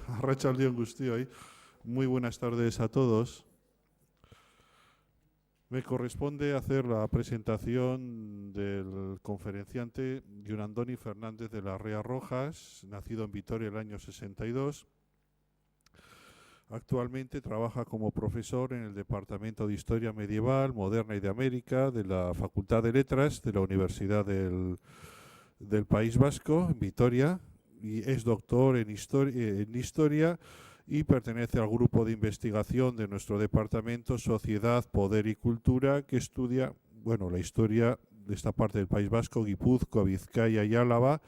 Arratsaldeon guztioi. Muy buenas tardes a todos. Me corresponde hacer la presentación del conferenciante Yunandoni Fernández de la Rea Rojas, nacido en Vitoria el año 62. Actualmente trabaja como profesor en el Departamento de Historia Medieval, Moderna y de América de la Facultad de Letras de la Universidad del País Vasco, en Vitoria, y es doctor en historia y pertenece al grupo de investigación de nuestro departamento Sociedad, Poder y Cultura, que estudia, bueno, la historia de esta parte del País Vasco, Guipúzcoa, Vizcaya y Álava,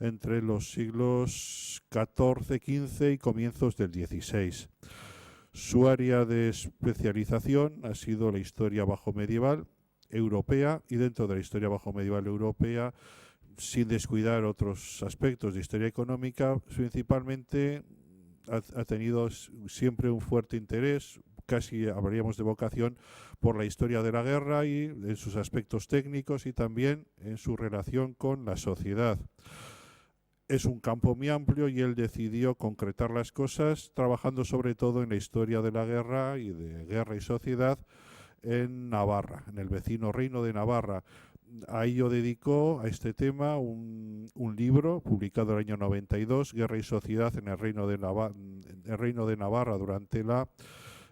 entre los siglos XIV, XV y comienzos del XVI. Su área de especialización ha sido la historia bajo medieval europea, y dentro de la historia bajo medieval europea, sin descuidar otros aspectos de historia económica, principalmente ha tenido siempre un fuerte interés, casi hablaríamos de vocación, por la historia de la guerra y en sus aspectos técnicos y también en su relación con la sociedad. Es un campo muy amplio y él decidió concretar las cosas trabajando sobre todo en la historia de la guerra y de guerra y sociedad en Navarra, en el vecino reino de Navarra. A ello dedicó a este tema un libro publicado en el año 92, Guerra y Sociedad en el Reino de Navarra durante la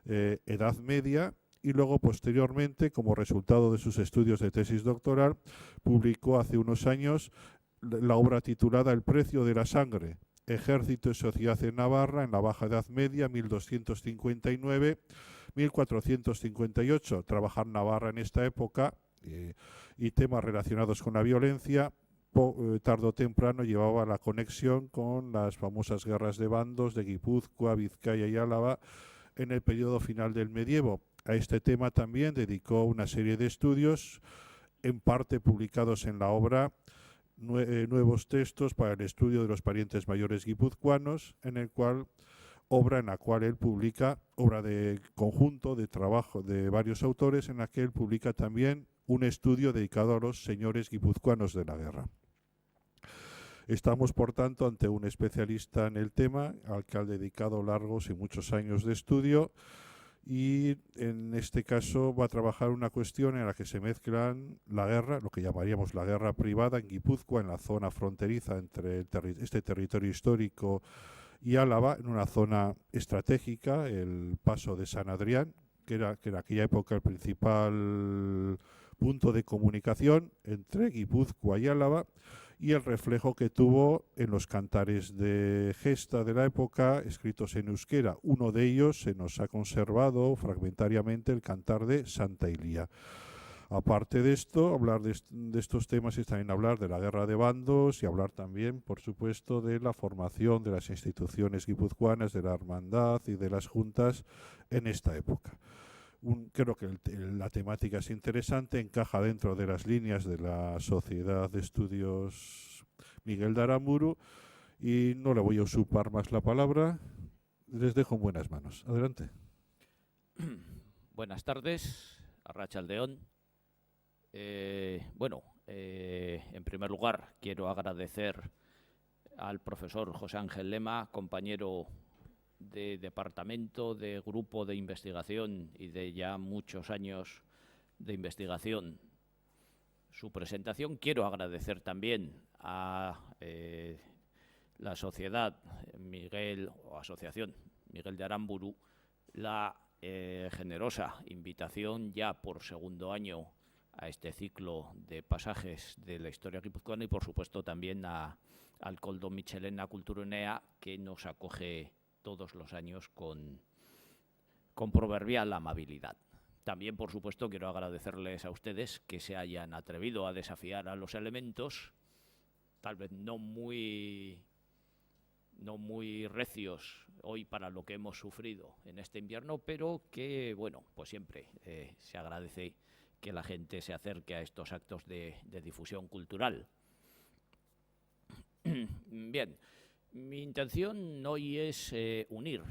Edad Media, y luego posteriormente, como resultado de sus estudios de tesis doctoral, publicó hace unos años la obra titulada El precio de la sangre, Ejército y sociedad en Navarra en la Baja Edad Media, 1259-1458. Trabajar Navarra en esta época y temas relacionados con la violencia, tarde o temprano llevaba la conexión con las famosas guerras de bandos de Guipúzcoa, Vizcaya y Álava en el periodo final del medievo. A este tema también dedicó una serie de estudios, en parte publicados en la obra Nuevos textos para el estudio de los parientes mayores guipuzcoanos, obra en la cual él publica, obra de conjunto de trabajo de varios autores, en la que él publica también un estudio dedicado a los señores guipuzcoanos de la guerra. Estamos, por tanto, ante un especialista en el tema, al que ha dedicado largos y muchos años de estudio, y en este caso va a trabajar una cuestión en la que se mezclan la guerra, lo que llamaríamos la guerra privada en Guipúzcoa, en la zona fronteriza entre este territorio histórico y Álava, en una zona estratégica, el paso de San Adrián, que en aquella época el principal punto de comunicación entre Guipúzcoa y Álava, y el reflejo que tuvo en los cantares de gesta de la época escritos en euskera. Uno de ellos se nos ha conservado fragmentariamente, el cantar de Santa Ilía. Aparte de esto, hablar de estos temas es también hablar de la guerra de bandos y hablar también, por supuesto, de la formación de las instituciones guipuzcoanas, de la hermandad y de las juntas en esta época. Creo que la temática es interesante, encaja dentro de las líneas de la Sociedad de Estudios Miguel de Aramburu, y no le voy a usurpar más la palabra. Les dejo en buenas manos. Adelante. Buenas tardes, Arratsaldeon. En primer lugar, quiero agradecer al profesor José Ángel Lema, compañero de departamento, de grupo de investigación y de ya muchos años de investigación, su presentación. Quiero agradecer también a la Sociedad Miguel, o Asociación Miguel de Aramburu, la generosa invitación ya por segundo año a este ciclo de pasajes de la historia guipuzcoana, y por supuesto también al Koldo Michelena Kulturgunea, que nos acoge todos los años con proverbial amabilidad. También, por supuesto, quiero agradecerles a ustedes que se hayan atrevido a desafiar a los elementos, tal vez no muy recios hoy para lo que hemos sufrido en este invierno, pero que, bueno, pues siempre se agradece que la gente se acerque a estos actos de difusión cultural. Bien, mi intención hoy es unir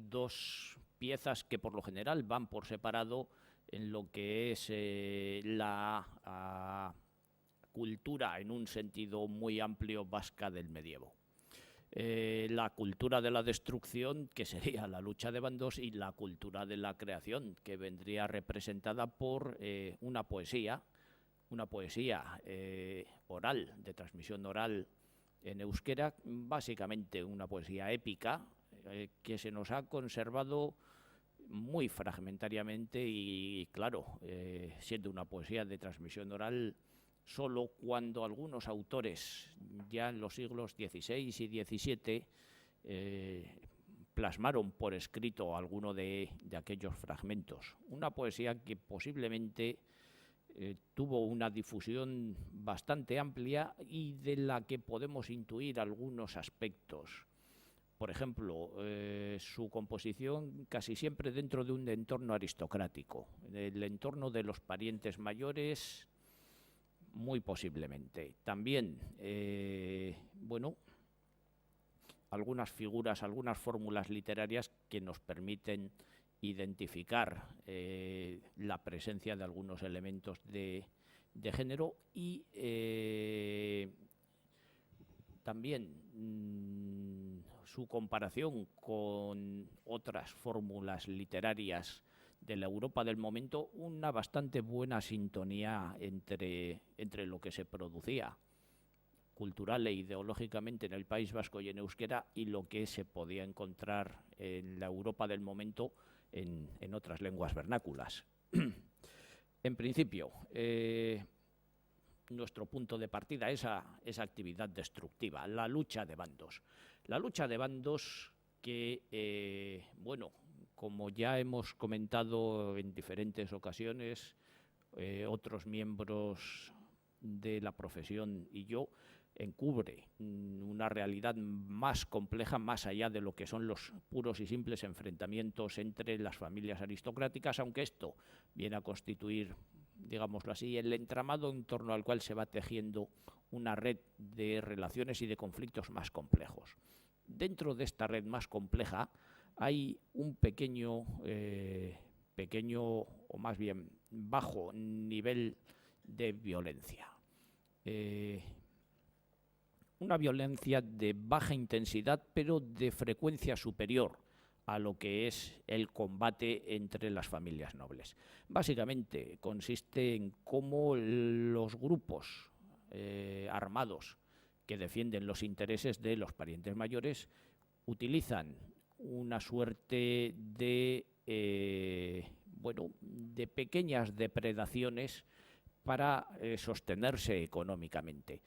dos piezas que por lo general van por separado en lo que es la cultura en un sentido muy amplio vasca del medievo. la cultura de la destrucción, que sería la lucha de bandos, y la cultura de la creación, que vendría representada por una poesía oral, de transmisión oral en euskera, básicamente una poesía épica, que se nos ha conservado muy fragmentariamente y, claro, siendo una poesía de transmisión oral, solo cuando algunos autores, ya en los siglos XVI y XVII, plasmaron por escrito alguno de aquellos fragmentos. Una poesía que posiblemente tuvo una difusión bastante amplia y de la que podemos intuir algunos aspectos. Por ejemplo, su composición casi siempre dentro de un entorno aristocrático, el entorno de los parientes mayores, muy posiblemente. También, bueno, algunas figuras, algunas fórmulas literarias que nos permiten identificar la presencia de algunos elementos de género y también su comparación con otras fórmulas literarias de la Europa del momento, una bastante buena sintonía entre lo que se producía cultural e ideológicamente en el País Vasco y en euskera y lo que se podía encontrar en la Europa del momento en otras lenguas vernáculas. En principio, nuestro punto de partida es esa actividad destructiva, la lucha de bandos. La lucha de bandos que, bueno, como ya hemos comentado en diferentes ocasiones, otros miembros de la profesión y yo, encubre una realidad más compleja, más allá de lo que son los puros y simples enfrentamientos entre las familias aristocráticas, aunque esto viene a constituir, digámoslo así, el entramado en torno al cual se va tejiendo una red de relaciones y de conflictos más complejos. Dentro de esta red más compleja hay un pequeño o más bien bajo nivel de violencia. Una violencia de baja intensidad, pero de frecuencia superior a lo que es el combate entre las familias nobles. Básicamente consiste en cómo los grupos armados que defienden los intereses de los parientes mayores utilizan una suerte de, de pequeñas depredaciones para sostenerse económicamente.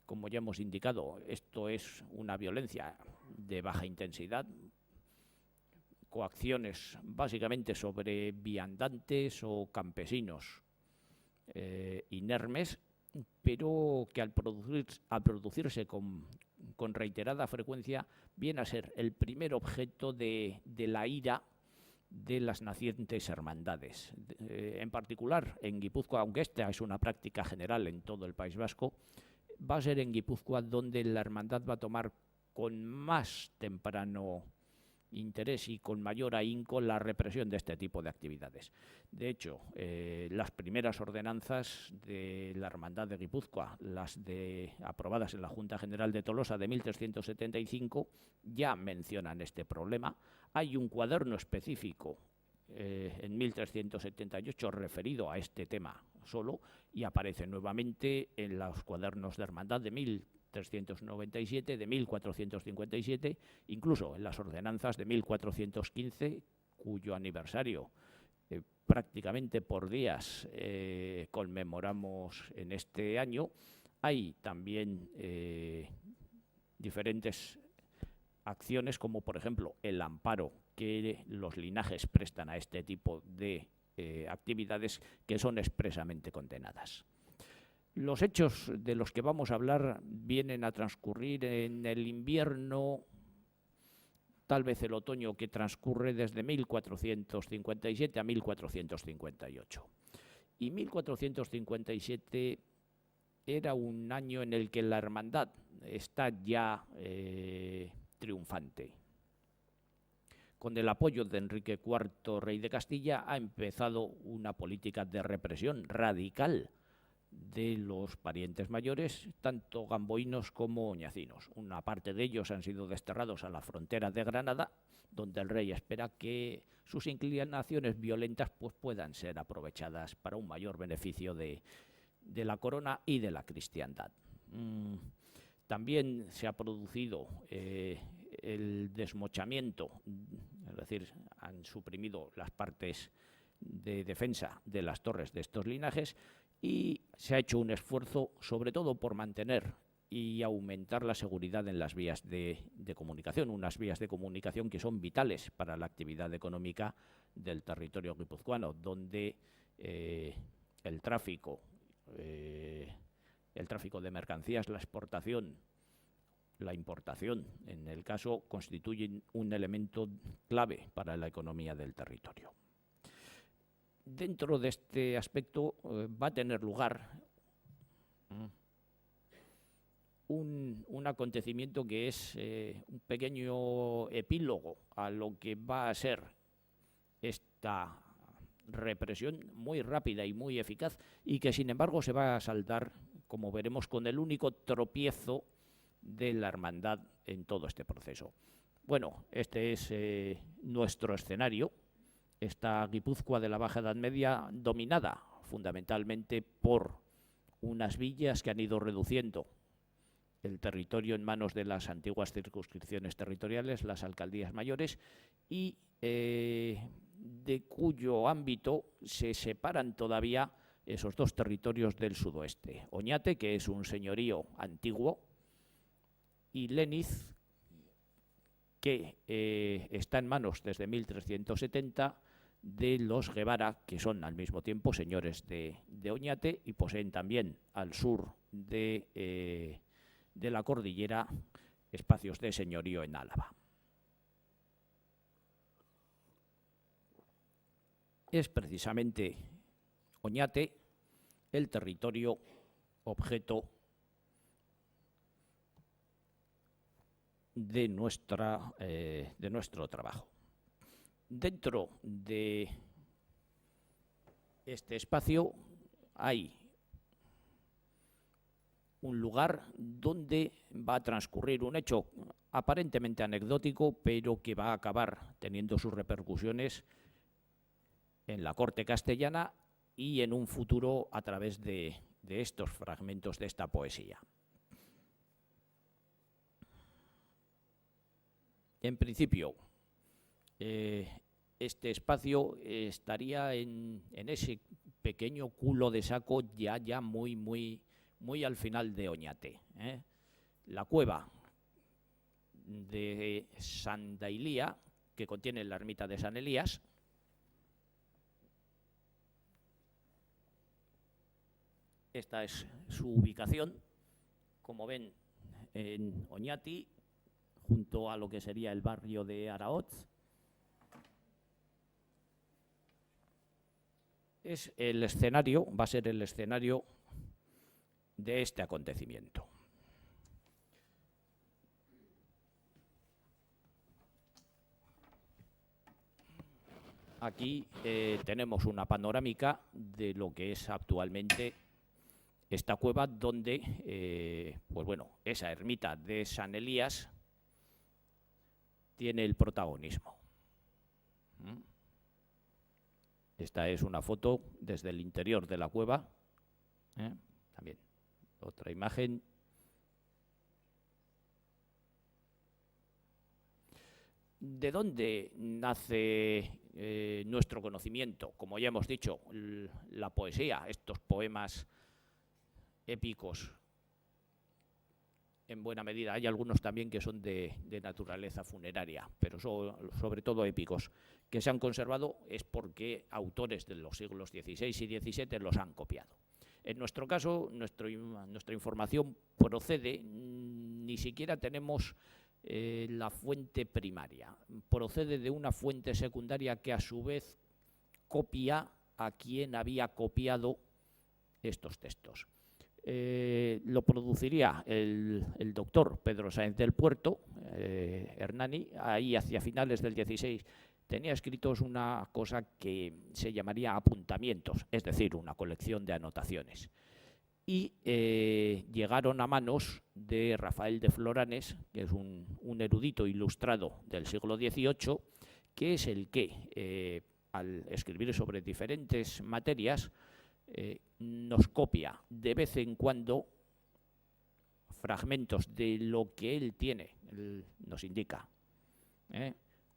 Como ya hemos indicado, esto es una violencia de baja intensidad, coacciones básicamente sobre viandantes o campesinos inermes, pero que al producirse con reiterada frecuencia viene a ser el primer objeto de la ira de las nacientes hermandades. En particular en Guipúzcoa, aunque esta es una práctica general en todo el País Vasco, va a ser en Guipúzcoa donde la hermandad va a tomar con más temprano interés y con mayor ahínco la represión de este tipo de actividades. De hecho, las primeras ordenanzas de la Hermandad de Guipúzcoa, las aprobadas en la Junta General de Tolosa de 1375, ya mencionan este problema. Hay un cuaderno específico en 1378 referido a este tema solo y aparece nuevamente en los cuadernos de Hermandad de 1397, de 1457, incluso en las ordenanzas de 1415, cuyo aniversario prácticamente por días conmemoramos en este año. Hay también diferentes acciones como, por ejemplo, el amparo que los linajes prestan a este tipo de actividades que son expresamente condenadas. Los hechos de los que vamos a hablar vienen a transcurrir en el invierno, tal vez el otoño, que transcurre desde 1457 a 1458. Y 1457 era un año en el que la hermandad está ya triunfante. Con el apoyo de Enrique IV, rey de Castilla, ha empezado una política de represión radical de los parientes mayores, tanto gamboínos como oñacinos. Una parte de ellos han sido desterrados a la frontera de Granada, donde el rey espera que sus inclinaciones violentas pues, puedan ser aprovechadas para un mayor beneficio de la corona y de la cristiandad. También se ha producido el desmochamiento, es decir, han suprimido las partes de defensa de las torres de estos linajes y se ha hecho un esfuerzo sobre todo por mantener y aumentar la seguridad en las vías de comunicación, unas vías de comunicación que son vitales para la actividad económica del territorio guipuzcoano, donde el tráfico de mercancías, la exportación, la importación, en el caso, constituyen un elemento clave para la economía del territorio. Dentro de este aspecto va a tener lugar un acontecimiento que es un pequeño epílogo a lo que va a ser esta represión muy rápida y muy eficaz y que sin embargo se va a saldar, como veremos, con el único tropiezo de la hermandad en todo este proceso. Bueno, este es nuestro escenario, esta Guipúzcoa de la Baja Edad Media dominada fundamentalmente por unas villas que han ido reduciendo el territorio en manos de las antiguas circunscripciones territoriales, las alcaldías mayores, y de cuyo ámbito se separan todavía esos dos territorios del sudoeste. Oñate, que es un señorío antiguo, y Léniz, que está en manos desde 1370 de los Guevara, que son al mismo tiempo señores de Oñate y poseen también al sur de la cordillera espacios de señorío en Álava. Es precisamente Oñate el territorio objeto de nuestro trabajo. Dentro de este espacio hay un lugar donde va a transcurrir un hecho aparentemente anecdótico, pero que va a acabar teniendo sus repercusiones en la corte castellana y en un futuro a través de estos fragmentos de esta poesía. En principio, este espacio estaría en ese pequeño culo de saco ya muy al final de Oñate. La cueva de Santa Ilía, que contiene la ermita de San Elías, esta es su ubicación, como ven, en Oñati, junto a lo que sería el barrio de Araoz. Es el escenario, va a ser el escenario de este acontecimiento. Aquí tenemos una panorámica de lo que es actualmente esta cueva, donde, pues bueno, esa ermita de San Elías tiene el protagonismo. Esta es una foto desde el interior de la cueva. También otra imagen. ¿De dónde nace nuestro conocimiento? Como ya hemos dicho, la poesía, estos poemas épicos, en buena medida. Hay algunos también que son de naturaleza funeraria, pero sobre todo épicos, que se han conservado es porque autores de los siglos XVI y XVII los han copiado. En nuestro caso, nuestra información procede, ni siquiera tenemos la fuente primaria, procede de una fuente secundaria que a su vez copia a quien había copiado estos textos. Lo produciría el doctor Pedro Sáenz del Puerto, Hernani, ahí hacia finales del XVI. Tenía escritos una cosa que se llamaría apuntamientos, es decir, una colección de anotaciones. y llegaron a manos de Rafael de Floranes, que es un erudito ilustrado del siglo XVIII, que es el que, al escribir sobre diferentes materias, nos copia de vez en cuando fragmentos de lo que él tiene, nos indica,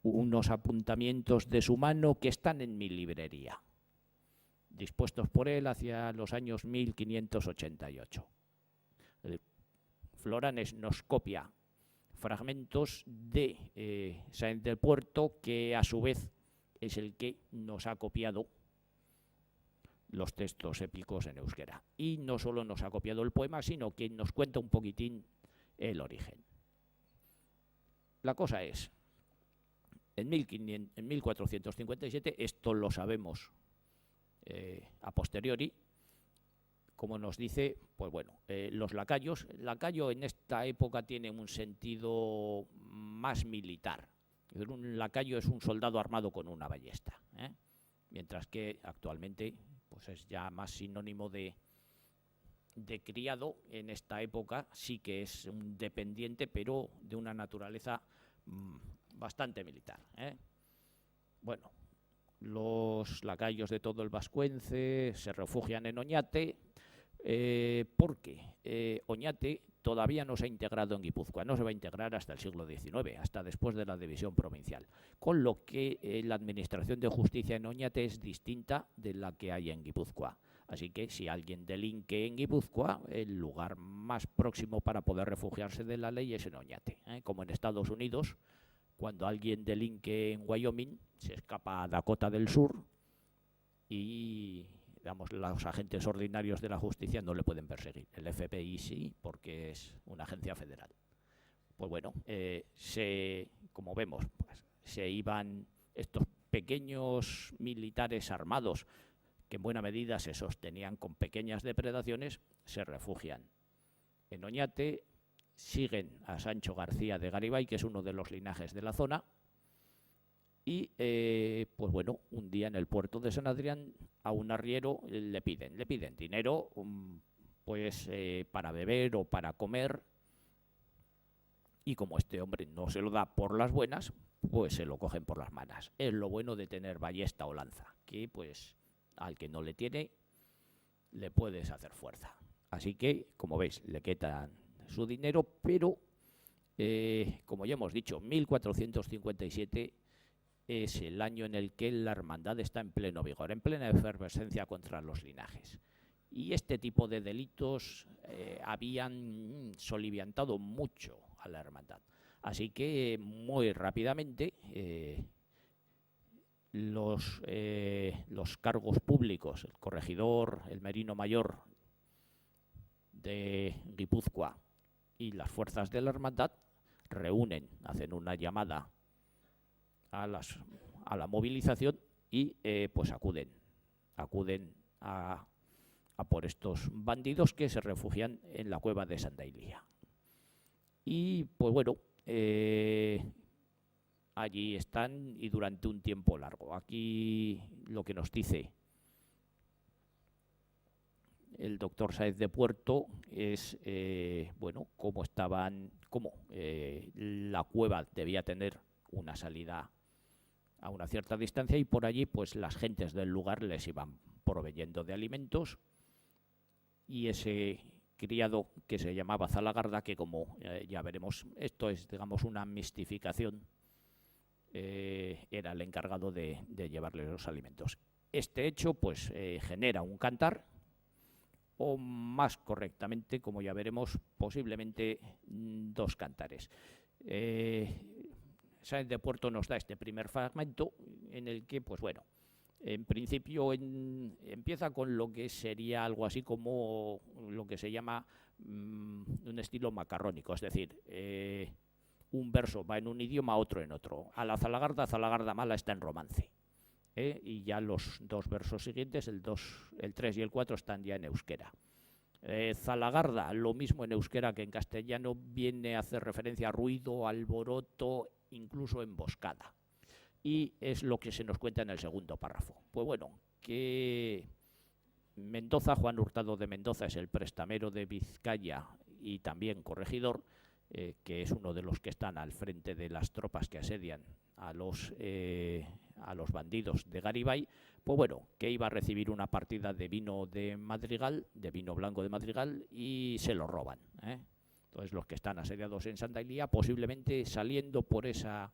unos apuntamientos de su mano que están en mi librería, dispuestos por él hacia los años 1588. Floranes nos copia fragmentos de Sáenz del Puerto, que a su vez es el que nos ha copiado los textos épicos en euskera. Y no solo nos ha copiado el poema, sino que nos cuenta un poquitín el origen. La cosa es, en 1457, esto lo sabemos a posteriori, como nos dice, pues bueno, los lacayos. El lacayo en esta época tiene un sentido más militar. Un lacayo es un soldado armado con una ballesta, mientras que actualmente pues es ya más sinónimo de criado. En esta época sí que es un dependiente, pero de una naturaleza bastante militar. Bueno, los lacayos de todo el vascuence se refugian en Oñate, porque Oñate todavía no se ha integrado en Guipúzcoa, no se va a integrar hasta el siglo XIX, hasta después de la división provincial, con lo que la administración de justicia en Oñate es distinta de la que hay en Guipúzcoa. Así que si alguien delinque en Guipúzcoa, el lugar más próximo para poder refugiarse de la ley es en Oñate, como en Estados Unidos. Cuando alguien delinque en Wyoming, se escapa a Dakota del Sur y, digamos, los agentes ordinarios de la justicia no le pueden perseguir. El FBI sí, porque es una agencia federal. Pues bueno, como vemos, pues, se iban estos pequeños militares armados, que en buena medida se sostenían con pequeñas depredaciones, se refugian en Oñate. Siguen a Sancho García de Garibay, que es uno de los linajes de la zona, y pues bueno, un día en el puerto de San Adrián a un arriero le piden dinero, pues para beber o para comer, y como este hombre no se lo da por las buenas, pues se lo cogen por las manos. Es lo bueno de tener ballesta o lanza, que pues al que no le tiene le puedes hacer fuerza. Así que, como veis, le quitan su dinero, pero como ya hemos dicho, 1457 es el año en el que la hermandad está en pleno vigor, en plena efervescencia contra los linajes. Y este tipo de delitos habían soliviantado mucho a la hermandad. Así que muy rápidamente los cargos públicos, el corregidor, el merino mayor de Guipúzcoa y las fuerzas de la hermandad hacen una llamada a la movilización y pues acuden a por estos bandidos que se refugian en la cueva de Santa Ilia. Y pues bueno, allí están y durante un tiempo largo. Aquí lo que nos dice el doctor Sáenz de Puerto es, bueno, cómo la cueva debía tener una salida a una cierta distancia, y por allí pues las gentes del lugar les iban proveyendo de alimentos, y ese criado que se llamaba Zalagarda, que como ya veremos, esto es, digamos, una mistificación, era el encargado de llevarles los alimentos. Este hecho pues genera un cantar, o más correctamente, como ya veremos, posiblemente dos cantares. Sáenz de Puerto nos da este primer fragmento en el que, pues bueno, en principio empieza con lo que sería algo así como lo que se llama un estilo macarrónico, es decir, un verso va en un idioma, otro en otro. A la Zalagarda mala está en romance. Y ya los dos versos siguientes, el 3 y el 4, están ya en euskera. Zalagarda, lo mismo en euskera que en castellano, viene a hacer referencia a ruido, alboroto, incluso emboscada. Y es lo que se nos cuenta en el segundo párrafo. Pues bueno, que Mendoza, Juan Hurtado de Mendoza, es el prestamero de Vizcaya y también corregidor, que es uno de los que están al frente de las tropas que asedian a los bandidos de Garibay. Pues bueno, que iba a recibir una partida de vino de Madrigal, de vino blanco de Madrigal, y se lo roban. Entonces los que están asediados en Santa Ilía, posiblemente saliendo por esa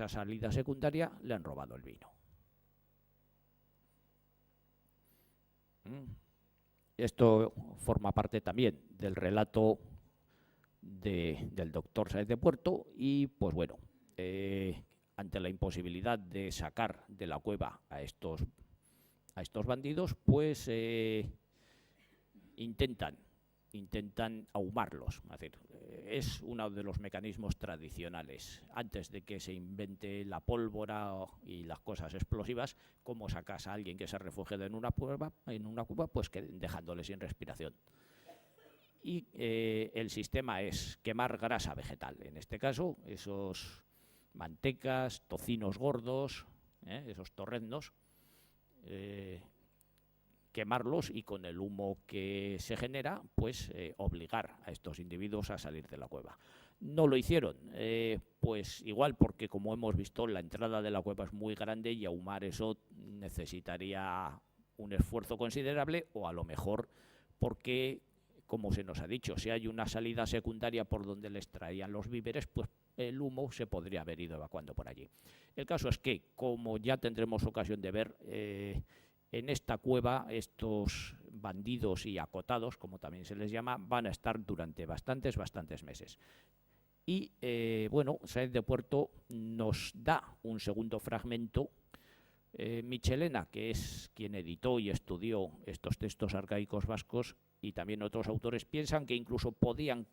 salida secundaria, le han robado el vino. Esto forma parte también del relato del doctor Sáez de Puerto y, pues bueno, ante la imposibilidad de sacar de la cueva a estos bandidos, pues intentan ahumarlos. Es decir, es uno de los mecanismos tradicionales. Antes de que se invente la pólvora y las cosas explosivas, ¿cómo sacas a alguien que se refugie en una cueva? Pues dejándole sin respiración. Y el sistema es quemar grasa vegetal. En este caso, esos mantecas, tocinos gordos, esos torreznos, quemarlos y con el humo que se genera, pues obligar a estos individuos a salir de la cueva. No lo hicieron, pues igual porque, como hemos visto, la entrada de la cueva es muy grande y ahumar eso necesitaría un esfuerzo considerable, o a lo mejor porque, como se nos ha dicho, si hay una salida secundaria por donde les traían los víveres, pues el humo se podría haber ido evacuando por allí. El caso es que, como ya tendremos ocasión de ver, en esta cueva estos bandidos y acotados, como también se les llama, van a estar durante bastantes meses. Y bueno, Sáez de Puerto nos da un segundo fragmento. Michelena, que es quien editó y estudió estos textos arcaicos vascos, y también otros autores, piensan que incluso podían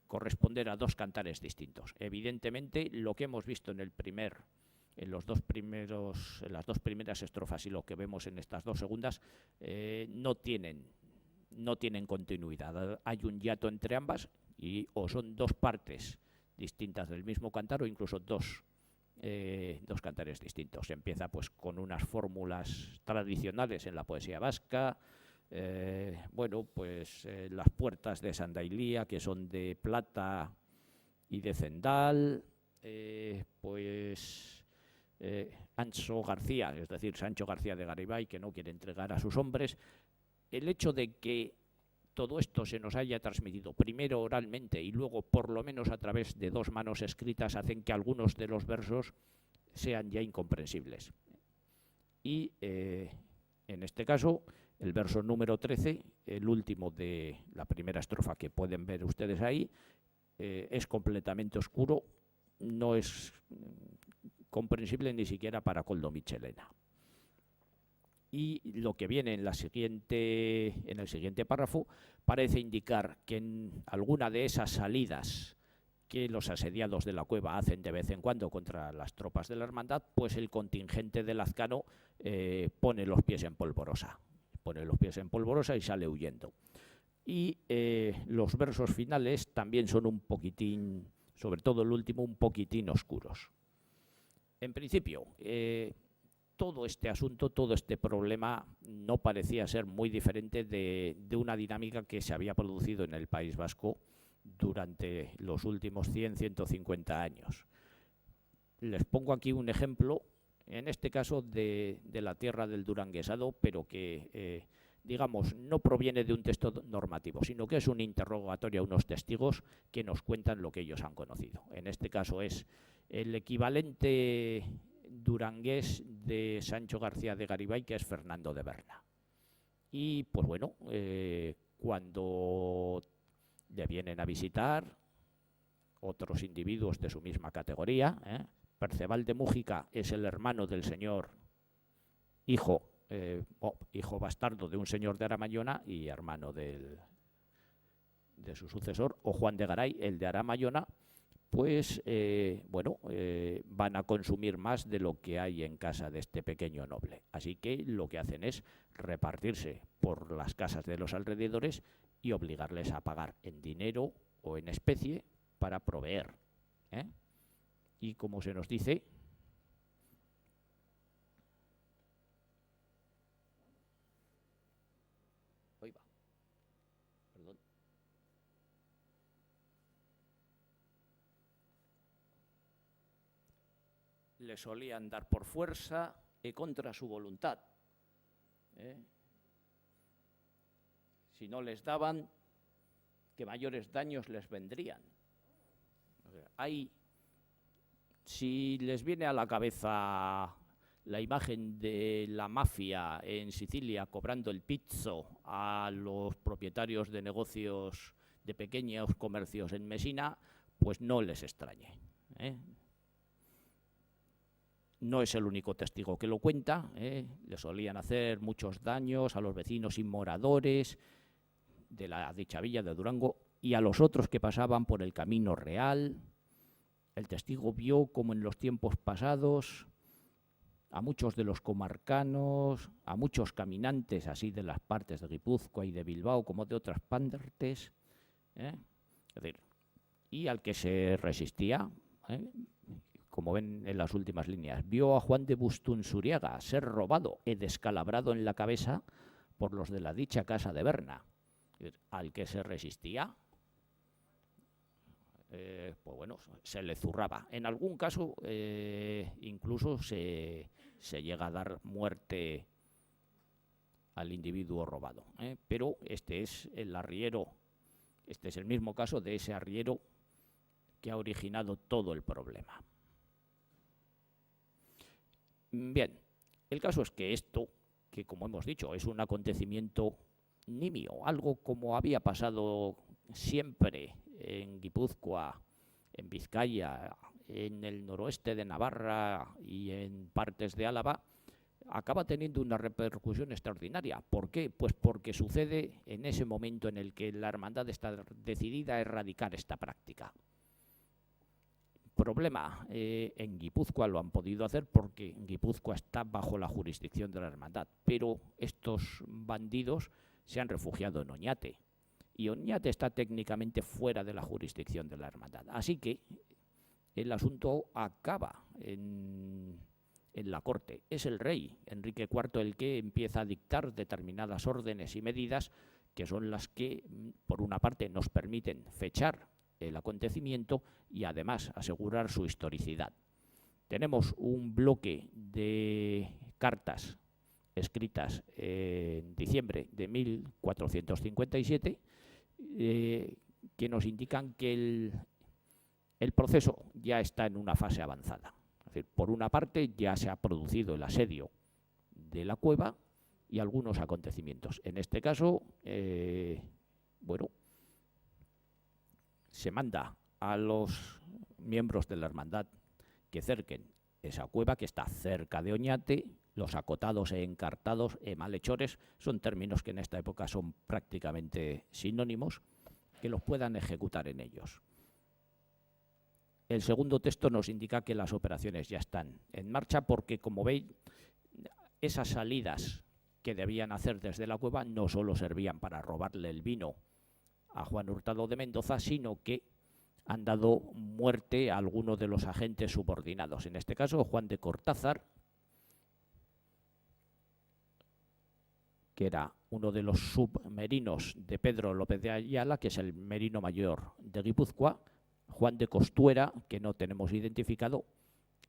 corresponder a dos cantares distintos. Evidentemente, lo que hemos visto en las dos primeras estrofas y lo que vemos en estas dos segundas no tienen continuidad. Hay un hiato entre ambas, y o son dos partes distintas del mismo cantar, o incluso dos cantares distintos. Empieza pues con unas fórmulas tradicionales en la poesía vasca. Bueno, pues las puertas de Santa Ilía, que son de plata y de cendal, Ancho García, es decir, Sancho García de Garibay, que no quiere entregar a sus hombres. El hecho de que todo esto se nos haya transmitido primero oralmente y luego por lo menos a través de dos manos escritas hacen que algunos de los versos sean ya incomprensibles. Y en este caso, el verso número 13, el último de la primera estrofa que pueden ver ustedes ahí, es completamente oscuro, no es comprensible ni siquiera para Koldo Michelena. Y lo que viene en el siguiente párrafo parece indicar que en alguna de esas salidas que los asediados de la cueva hacen de vez en cuando contra las tropas de la hermandad, pues el contingente de Lazcano pone los pies en polvorosa y sale huyendo. Y los versos finales también son un poquitín, sobre todo el último, un poquitín oscuros. En principio, todo este asunto, todo este problema no parecía ser muy diferente de una dinámica que se había producido en el País Vasco durante los últimos 100-150 años. Les pongo aquí un ejemplo, en este caso de la tierra del duranguesado, pero que, digamos, no proviene de un texto normativo, sino que es un interrogatorio a unos testigos que nos cuentan lo que ellos han conocido. En este caso es el equivalente durangués de Sancho García de Garibay, que es Fernando de Berna. Y pues bueno, cuando le vienen a visitar otros individuos de su misma categoría, Perceval de Mújica es el hermano del señor, hijo bastardo de un señor de Aramayona y hermano de su sucesor, o Juan de Garay, el de Aramayona, pues van a consumir más de lo que hay en casa de este pequeño noble. Así que lo que hacen es repartirse por las casas de los alrededores y obligarles a pagar en dinero o en especie para proveer. Y como se nos dice, le solían dar por fuerza y contra su voluntad. Si no les daban, que mayores daños les vendrían. Si les viene a la cabeza la imagen de la mafia en Sicilia cobrando el pizzo a los propietarios de negocios de pequeños comercios en Mesina, pues no les extrañe. No es el único testigo que lo cuenta. Le solían hacer muchos daños a los vecinos y moradores de la dicha villa de Durango y a los otros que pasaban por el camino real. El testigo vio como en los tiempos pasados a muchos de los comarcanos, a muchos caminantes así de las partes de Guipúzcoa y de Bilbao como de otras partes, es decir, y al que se resistía, como ven en las últimas líneas, vio a Juan de Bustunsuriaga ser robado y descalabrado en la cabeza por los de la dicha casa de Berna. Al que se resistía, pues bueno, se le zurraba. En algún caso, incluso se llega a dar muerte al individuo robado. Pero este es el arriero, este es el mismo caso de ese arriero que ha originado todo el problema. Bien, el caso es que esto, que como hemos dicho, es un acontecimiento nimio, algo como había pasado siempre en Guipúzcoa, en Vizcaya, en el noroeste de Navarra y en partes de Álava, acaba teniendo una repercusión extraordinaria. ¿Por qué? Pues porque sucede en ese momento en el que la hermandad está decidida a erradicar esta práctica. Problema, en Guipúzcoa lo han podido hacer porque Guipúzcoa está bajo la jurisdicción de la hermandad, pero estos bandidos se han refugiado en Oñate, y Oñate está técnicamente fuera de la jurisdicción de la hermandad. Así que el asunto acaba en la corte. Es el rey, Enrique IV, el que empieza a dictar determinadas órdenes y medidas que son las que, por una parte, nos permiten fechar el acontecimiento y además asegurar su historicidad. Tenemos un bloque de cartas escritas en diciembre de 1457 que nos indican que el proceso ya está en una fase avanzada. Es decir, por una parte ya se ha producido el asedio de la cueva y algunos acontecimientos. En este caso, bueno, se manda a los miembros de la hermandad que cerquen esa cueva que está cerca de Oñate. Los acotados e encartados malhechores son términos que en esta época son prácticamente sinónimos, que los puedan ejecutar en ellos. El segundo texto nos indica que las operaciones ya están en marcha porque, como veis, esas salidas que debían hacer desde la cueva no solo servían para robarle el vino a Juan Hurtado de Mendoza, sino que han dado muerte a alguno de los agentes subordinados. En este caso, Juan de Cortázar, que era uno de los submerinos de Pedro López de Ayala, que es el merino mayor de Guipúzcoa, Juan de Costuera, que no tenemos identificado,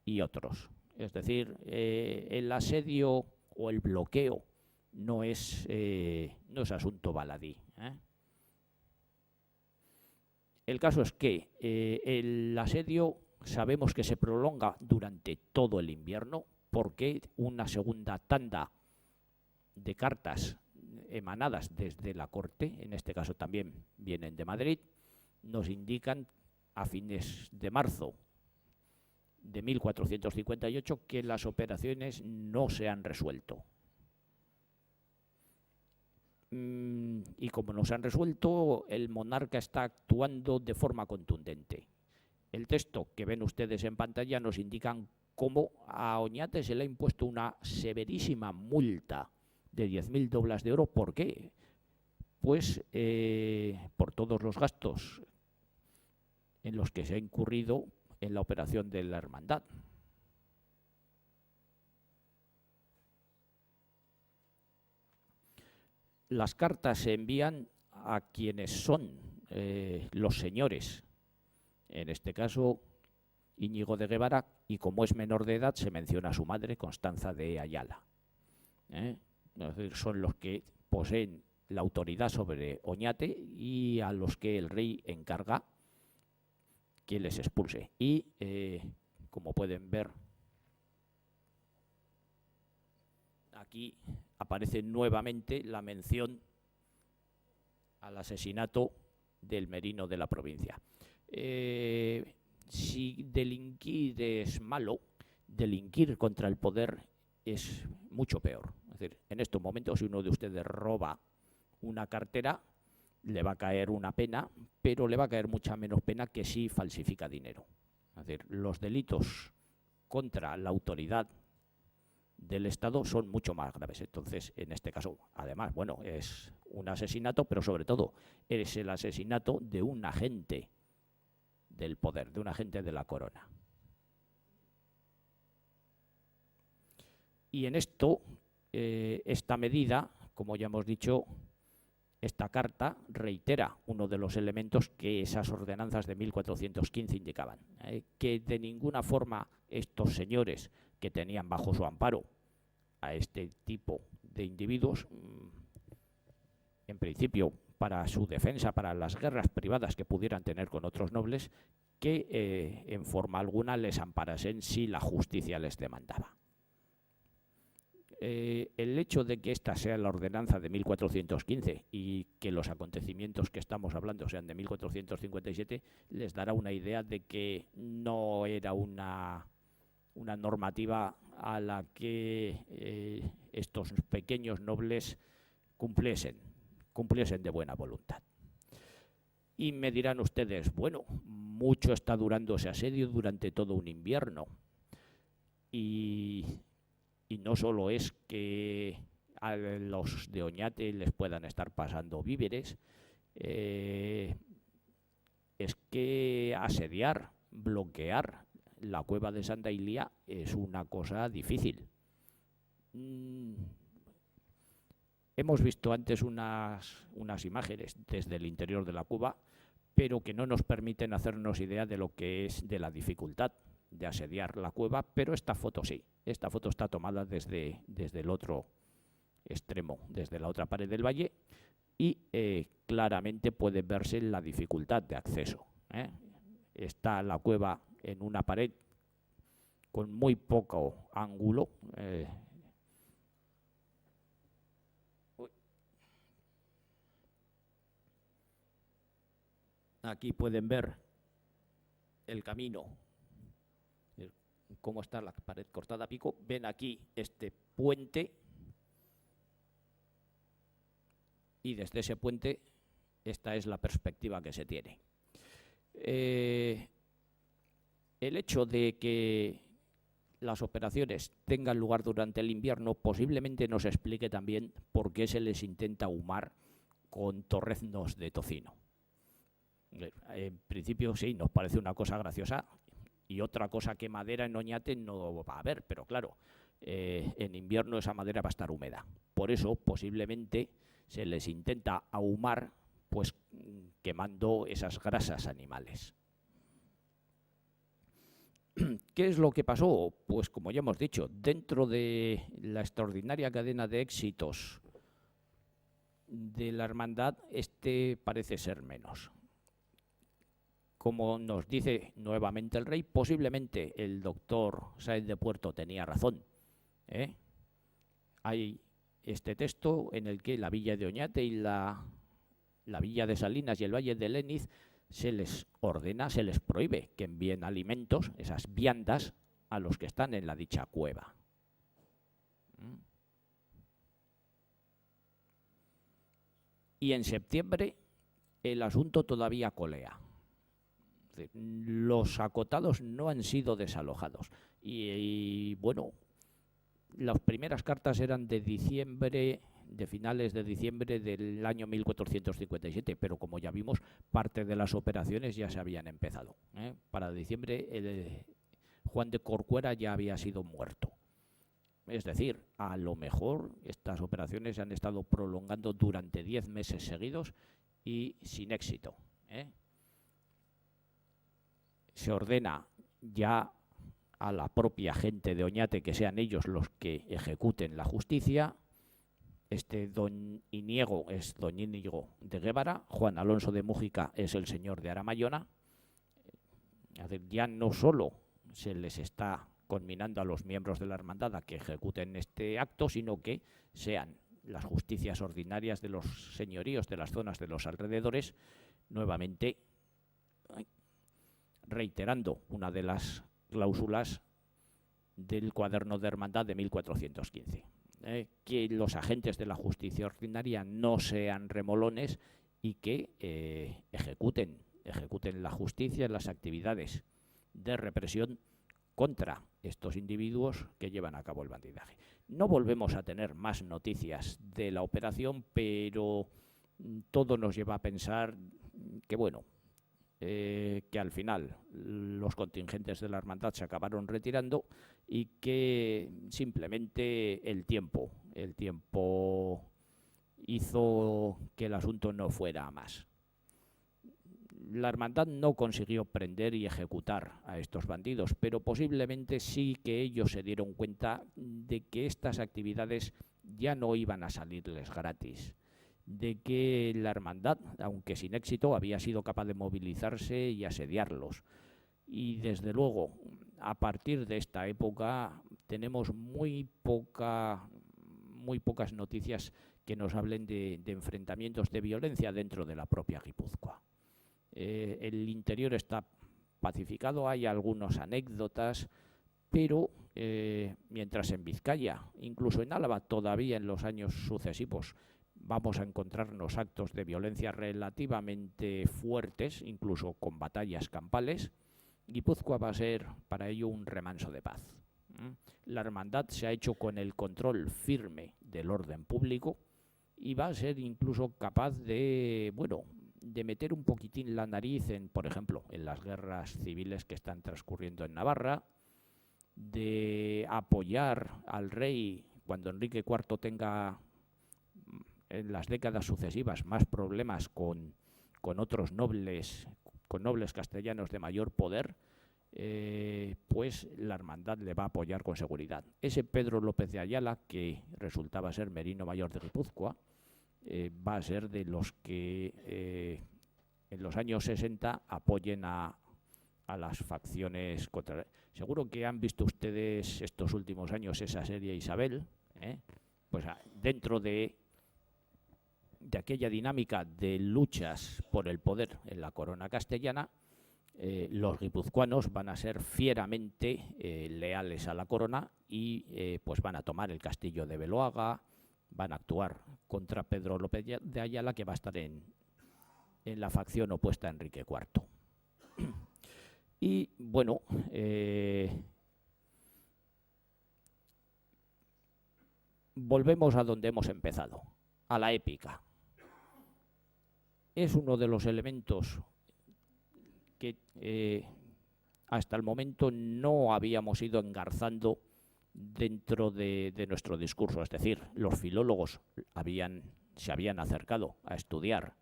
y otros. Es decir, el asedio o el bloqueo no es asunto baladí. El caso es que el asedio sabemos que se prolonga durante todo el invierno porque una segunda tanda de cartas emanadas desde la corte, en este caso también vienen de Madrid, nos indican a fines de marzo de 1458 que las operaciones no se han resuelto. Y como no se han resuelto, el monarca está actuando de forma contundente. El texto que ven ustedes en pantalla nos indican cómo a Oñate se le ha impuesto una severísima multa de 10.000 doblas de oro. ¿Por qué? Pues por todos los gastos en los que se ha incurrido en la operación de la hermandad. Las cartas se envían a quienes son los señores, en este caso Íñigo de Guevara, y como es menor de edad se menciona a su madre, Constanza de Ayala. Es decir, son los que poseen la autoridad sobre Oñate y a los que el rey encarga que les expulse. Y, como pueden ver, aquí aparece nuevamente la mención al asesinato del merino de la provincia. Si delinquir es malo, delinquir contra el poder es mucho peor. Es decir, en estos momentos, si uno de ustedes roba una cartera, le va a caer una pena, pero le va a caer mucha menos pena que si falsifica dinero. Es decir, los delitos contra la autoridad del Estado son mucho más graves. Entonces, en este caso, además, bueno, es un asesinato, pero sobre todo es el asesinato de un agente del poder, de un agente de la corona. Y en esto, esta medida, como ya hemos dicho, esta carta reitera uno de los elementos que esas ordenanzas de 1415 indicaban, que de ninguna forma estos señores que tenían bajo su amparo a este tipo de individuos, en principio para su defensa, para las guerras privadas que pudieran tener con otros nobles, que en forma alguna les amparasen si la justicia les demandaba. El hecho de que esta sea la ordenanza de 1415 y que los acontecimientos que estamos hablando sean de 1457 les dará una idea de que no era una normativa a la que estos pequeños nobles cumpliesen de buena voluntad. Y me dirán ustedes, bueno, mucho está durando ese asedio durante todo un invierno. Y no solo es que a los de Oñate les puedan estar pasando víveres, es que asediar, bloquear la cueva de Santa Ilía es una cosa difícil. Hemos visto antes unas imágenes desde el interior de la cueva, pero que no nos permiten hacernos idea de lo que es de la dificultad de asediar la cueva, pero esta foto sí. Esta foto está tomada desde el otro extremo, desde la otra pared del valle, y claramente puede verse la dificultad de acceso. Está la cueva en una pared con muy poco ángulo. Aquí pueden ver el camino, cómo está la pared cortada a pico. Ven aquí este puente y desde ese puente esta es la perspectiva que se tiene. El hecho de que las operaciones tengan lugar durante el invierno posiblemente nos explique también por qué se les intenta ahumar con torreznos de tocino. En principio sí, nos parece una cosa graciosa, y otra cosa que madera en Oñate no va a haber, pero claro, en invierno esa madera va a estar húmeda. Por eso posiblemente se les intenta ahumar pues quemando esas grasas animales. ¿Qué es lo que pasó? Pues como ya hemos dicho, dentro de la extraordinaria cadena de éxitos de la hermandad, este parece ser menos. Como nos dice nuevamente el rey, posiblemente el doctor Sáenz de Puerto tenía razón. Hay este texto en el que la villa de Oñate y la villa de Salinas y el valle de Léniz se les ordena, se les prohíbe que envíen alimentos, esas viandas, a los que están en la dicha cueva. Y en septiembre el asunto todavía colea. Los acotados no han sido desalojados. Y bueno, las primeras cartas eran de diciembre, de finales de diciembre del año 1457, pero como ya vimos, parte de las operaciones ya se habían empezado. Para diciembre Juan de Corcuera ya había sido muerto. Es decir, a lo mejor estas operaciones se han estado prolongando durante 10 meses seguidos y sin éxito. Se ordena ya a la propia gente de Oñate, que sean ellos los que ejecuten la justicia. Don Iniego es don Íñigo de Guevara, Juan Alonso de Mújica es el señor de Aramayona. Ya no solo se les está conminando a los miembros de la hermandad a que ejecuten este acto, sino que sean las justicias ordinarias de los señoríos de las zonas de los alrededores, nuevamente reiterando una de las cláusulas del cuaderno de hermandad de 1415. Que los agentes de la justicia ordinaria no sean remolones y que ejecuten la justicia en las actividades de represión contra estos individuos que llevan a cabo el bandidaje. No volvemos a tener más noticias de la operación, pero todo nos lleva a pensar que, bueno, que al final los contingentes de la hermandad se acabaron retirando y que simplemente el tiempo hizo que el asunto no fuera a más. La hermandad no consiguió prender y ejecutar a estos bandidos, pero posiblemente sí que ellos se dieron cuenta de que estas actividades ya no iban a salirles gratis, de que la hermandad, aunque sin éxito, había sido capaz de movilizarse y asediarlos. Y desde luego, a partir de esta época tenemos muy pocas noticias que nos hablen de enfrentamientos de violencia dentro de la propia Guipúzcoa. El interior está pacificado, hay algunas anécdotas, pero mientras en Vizcaya, incluso en Álava, todavía en los años sucesivos, vamos a encontrarnos actos de violencia relativamente fuertes, incluso con batallas campales, Guipúzcoa va a ser para ello un remanso de paz. La hermandad se ha hecho con el control firme del orden público y va a ser incluso capaz de meter un poquitín la nariz en, por ejemplo, en las guerras civiles que están transcurriendo en Navarra, de apoyar al rey cuando Enrique IV tenga en las décadas sucesivas más problemas con otros nobles, con nobles castellanos de mayor poder, pues la hermandad le va a apoyar con seguridad. Ese Pedro López de Ayala, que resultaba ser merino mayor de Guipúzcoa, va a ser de los que en los años 60 apoyen a las facciones contra. Seguro que han visto ustedes estos últimos años esa serie Isabel, pues dentro de aquella dinámica de luchas por el poder en la corona castellana, los guipuzcoanos van a ser fieramente leales a la corona y pues van a tomar el castillo de Beloaga, van a actuar contra Pedro López de Ayala, que va a estar en la facción opuesta a Enrique IV. Y bueno, volvemos a donde hemos empezado, a la épica. Es uno de los elementos que hasta el momento no habíamos ido engarzando dentro de nuestro discurso. Es decir, los filólogos se habían acercado a estudiar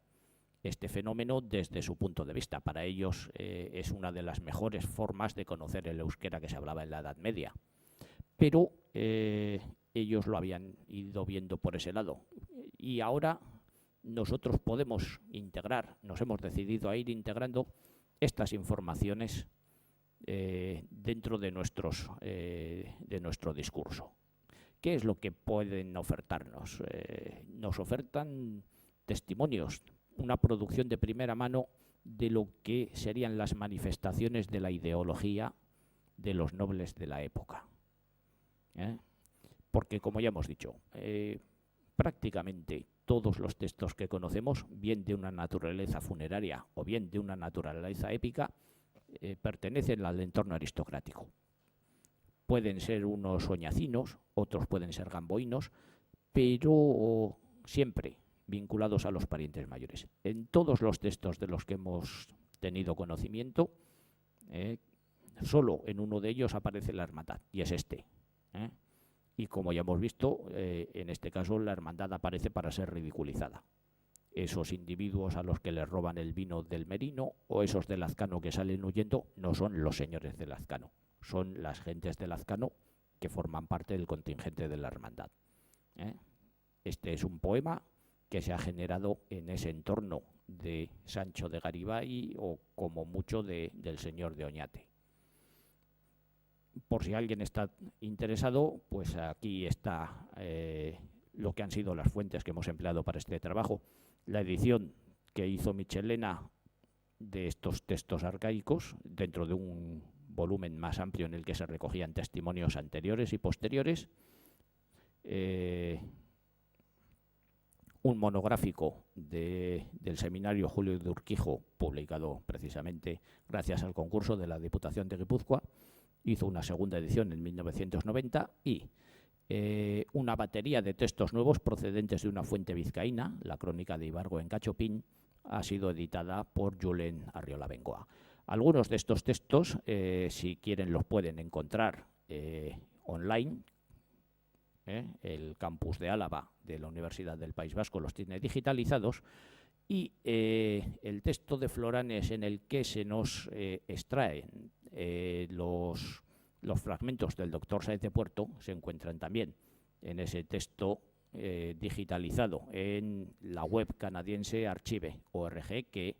este fenómeno desde su punto de vista. Para ellos es una de las mejores formas de conocer el euskera que se hablaba en la Edad Media. Pero ellos lo habían ido viendo por ese lado. Y ahora nosotros podemos nos hemos decidido a ir integrando estas informaciones dentro de nuestro discurso. ¿Qué es lo que pueden ofertarnos? Nos ofertan testimonios, una producción de primera mano de lo que serían las manifestaciones de la ideología de los nobles de la época. Porque, como ya hemos dicho, prácticamente todos los textos que conocemos, bien de una naturaleza funeraria o bien de una naturaleza épica, pertenecen al entorno aristocrático. Pueden ser unos oñacinos, otros pueden ser gamboínos, pero siempre vinculados a los parientes mayores. En todos los textos de los que hemos tenido conocimiento, solo en uno de ellos aparece la hermandad, y es este. Y como ya hemos visto, en este caso la hermandad aparece para ser ridiculizada. esos individuos a los que les roban el vino del merino o esos de Lazcano que salen huyendo no son los señores de Lazcano, son las gentes de Lazcano que forman parte del contingente de la hermandad. Este es un poema que se ha generado en ese entorno de Sancho de Garibay o como mucho del señor de Oñate. Por si alguien está interesado, pues aquí está lo que han sido las fuentes que hemos empleado para este trabajo. La edición que hizo Michelena de estos textos arcaicos dentro de un volumen más amplio en el que se recogían testimonios anteriores y posteriores, un monográfico del seminario Julio de Urquijo, publicado precisamente gracias al concurso de la Diputación de Guipúzcoa, hizo una segunda edición en 1990 y una batería de textos nuevos procedentes de una fuente vizcaína, la Crónica de Ibargo en Cachopín, ha sido editada por Julen Arriola Bengoa. Algunos de estos textos, si quieren, los pueden encontrar online. El campus de Álava de la Universidad del País Vasco los tiene digitalizados y el texto de Floranes en el que se nos extraen los fragmentos del doctor Sáez de Puerto se encuentran también en ese texto digitalizado en la web canadiense Archive.org, que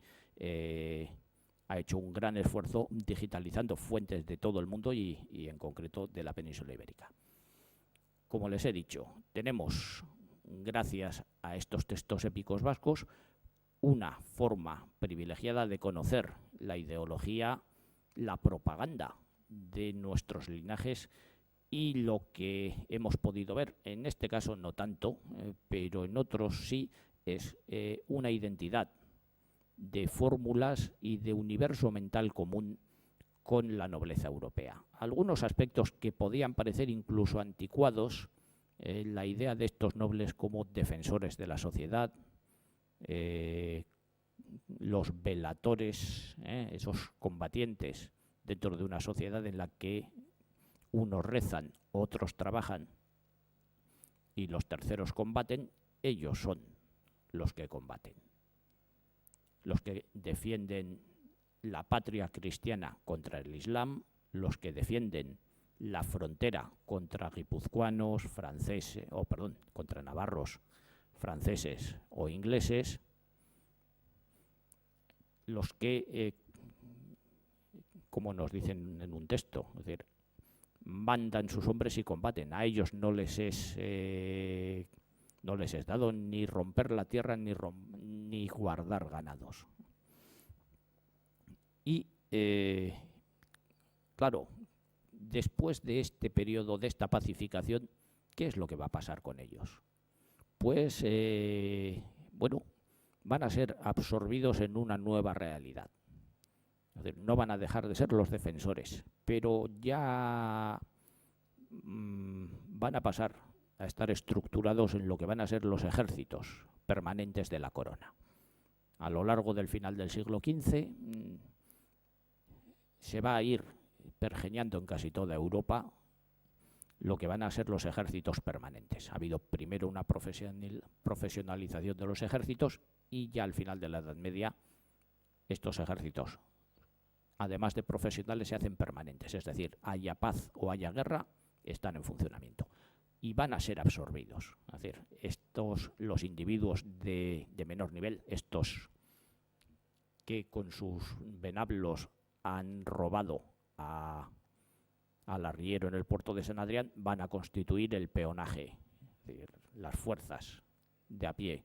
ha hecho un gran esfuerzo digitalizando fuentes de todo el mundo y en concreto de la península ibérica. Como les he dicho, tenemos, gracias a estos textos épicos vascos, una forma privilegiada de conocer la ideología, la propaganda de nuestros linajes y lo que hemos podido ver, en este caso no tanto, pero en otros sí, es una identidad de fórmulas y de universo mental común con la nobleza europea. Algunos aspectos que podían parecer incluso anticuados, la idea de estos nobles como defensores de la sociedad, los velatores, esos combatientes dentro de una sociedad en la que unos rezan, otros trabajan y los terceros combaten, ellos son los que combaten. Los que defienden la patria cristiana contra el Islam, los que defienden la frontera contra guipuzcoanos, franceses, contra navarros, franceses o ingleses, los que, como nos dicen en un texto, es decir, mandan sus hombres y combaten. A ellos no les es dado ni romper la tierra ni guardar ganados. Y, claro, después de este periodo, de esta pacificación, ¿qué es lo que va a pasar con ellos? Pues, bueno, van a ser absorbidos en una nueva realidad. Es decir, no van a dejar de ser los defensores, pero ya van a pasar a estar estructurados en lo que van a ser los ejércitos permanentes de la corona. A lo largo del final del siglo XV se va a ir pergeñando en casi toda Europa lo que van a ser los ejércitos permanentes. Ha habido primero una profesionalización de los ejércitos y ya al final de la Edad Media estos ejércitos, además de profesionales, se hacen permanentes. Es decir, haya paz o haya guerra, están en funcionamiento y van a ser absorbidos. Es decir, los individuos de menor nivel, estos que con sus venablos han robado al arriero en el puerto de San Adrián, van a constituir el peonaje, es decir, las fuerzas de a pie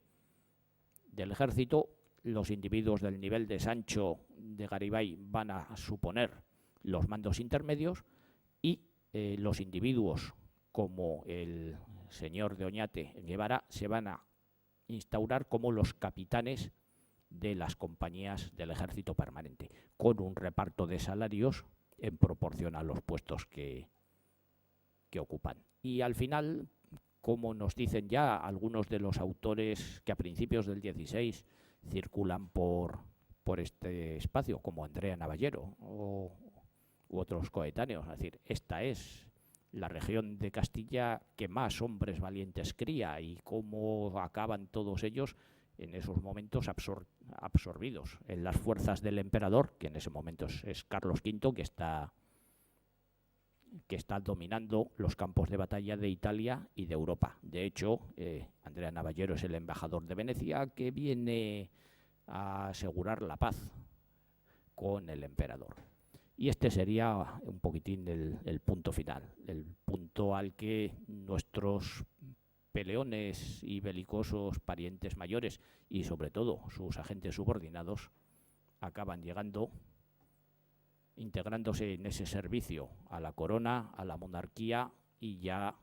del ejército. Los individuos del nivel de Sancho de Garibay van a suponer los mandos intermedios y los individuos como el señor de Oñate en Guevara se van a instaurar como los capitanes de las compañías del ejército permanente, con un reparto de salarios en proporción a los puestos que ocupan. Y al final, como nos dicen ya algunos de los autores que a principios del 16 circulan por este espacio, como Andrea Navallero u otros coetáneos, es decir, esta es la región de Castilla que más hombres valientes cría, y cómo acaban todos ellos en esos momentos absorbidos en las fuerzas del emperador, que en ese momento es Carlos V, que está dominando los campos de batalla de Italia y de Europa. De hecho, Andrea Navallero es el embajador de Venecia, que viene a asegurar la paz con el emperador. Y este sería un poquitín el punto final, el punto al que nuestros peleones y belicosos parientes mayores y sobre todo sus agentes subordinados acaban llegando, integrándose en ese servicio a la corona, a la monarquía y ya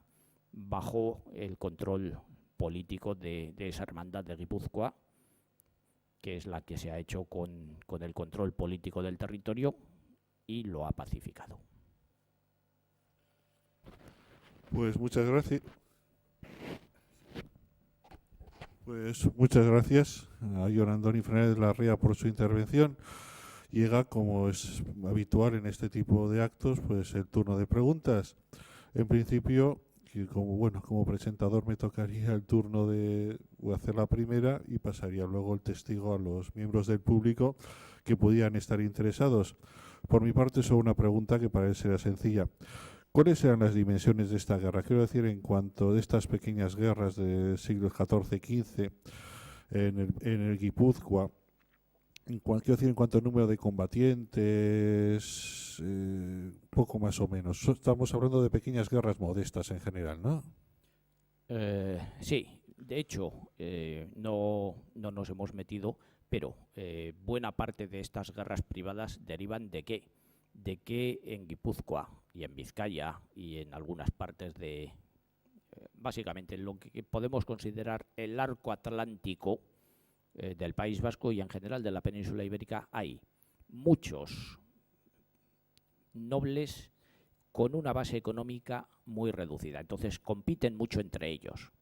bajo el control político de esa hermandad de Guipúzcoa, que es la que se ha hecho con el control político del territorio y lo ha pacificado. Pues muchas gracias. Pues muchas gracias a Jon Andoni Fernández Larrea por su intervención. Llega, como es habitual en este tipo de actos, pues el turno de preguntas. En principio, como presentador me tocaría el turno de hacer la primera y pasaría luego el testigo a los miembros del público que pudieran estar interesados. Por mi parte, solo una pregunta que parece ser sencilla. ¿Cuáles eran las dimensiones de esta guerra? Quiero decir, en cuanto de estas pequeñas guerras de siglos XIV-XV en el Guipúzcoa, quiero decir, en cuanto al número de combatientes, poco más o menos. Estamos hablando de pequeñas guerras modestas en general, ¿no? Sí, de hecho, no nos hemos metido, pero buena parte de estas guerras privadas derivan de qué. De que en Guipúzcoa y en Vizcaya y en algunas partes de, básicamente, lo que podemos considerar el arco atlántico del País Vasco y en general de la península ibérica, hay muchos nobles con una base económica muy reducida. Entonces compiten mucho entre ellos.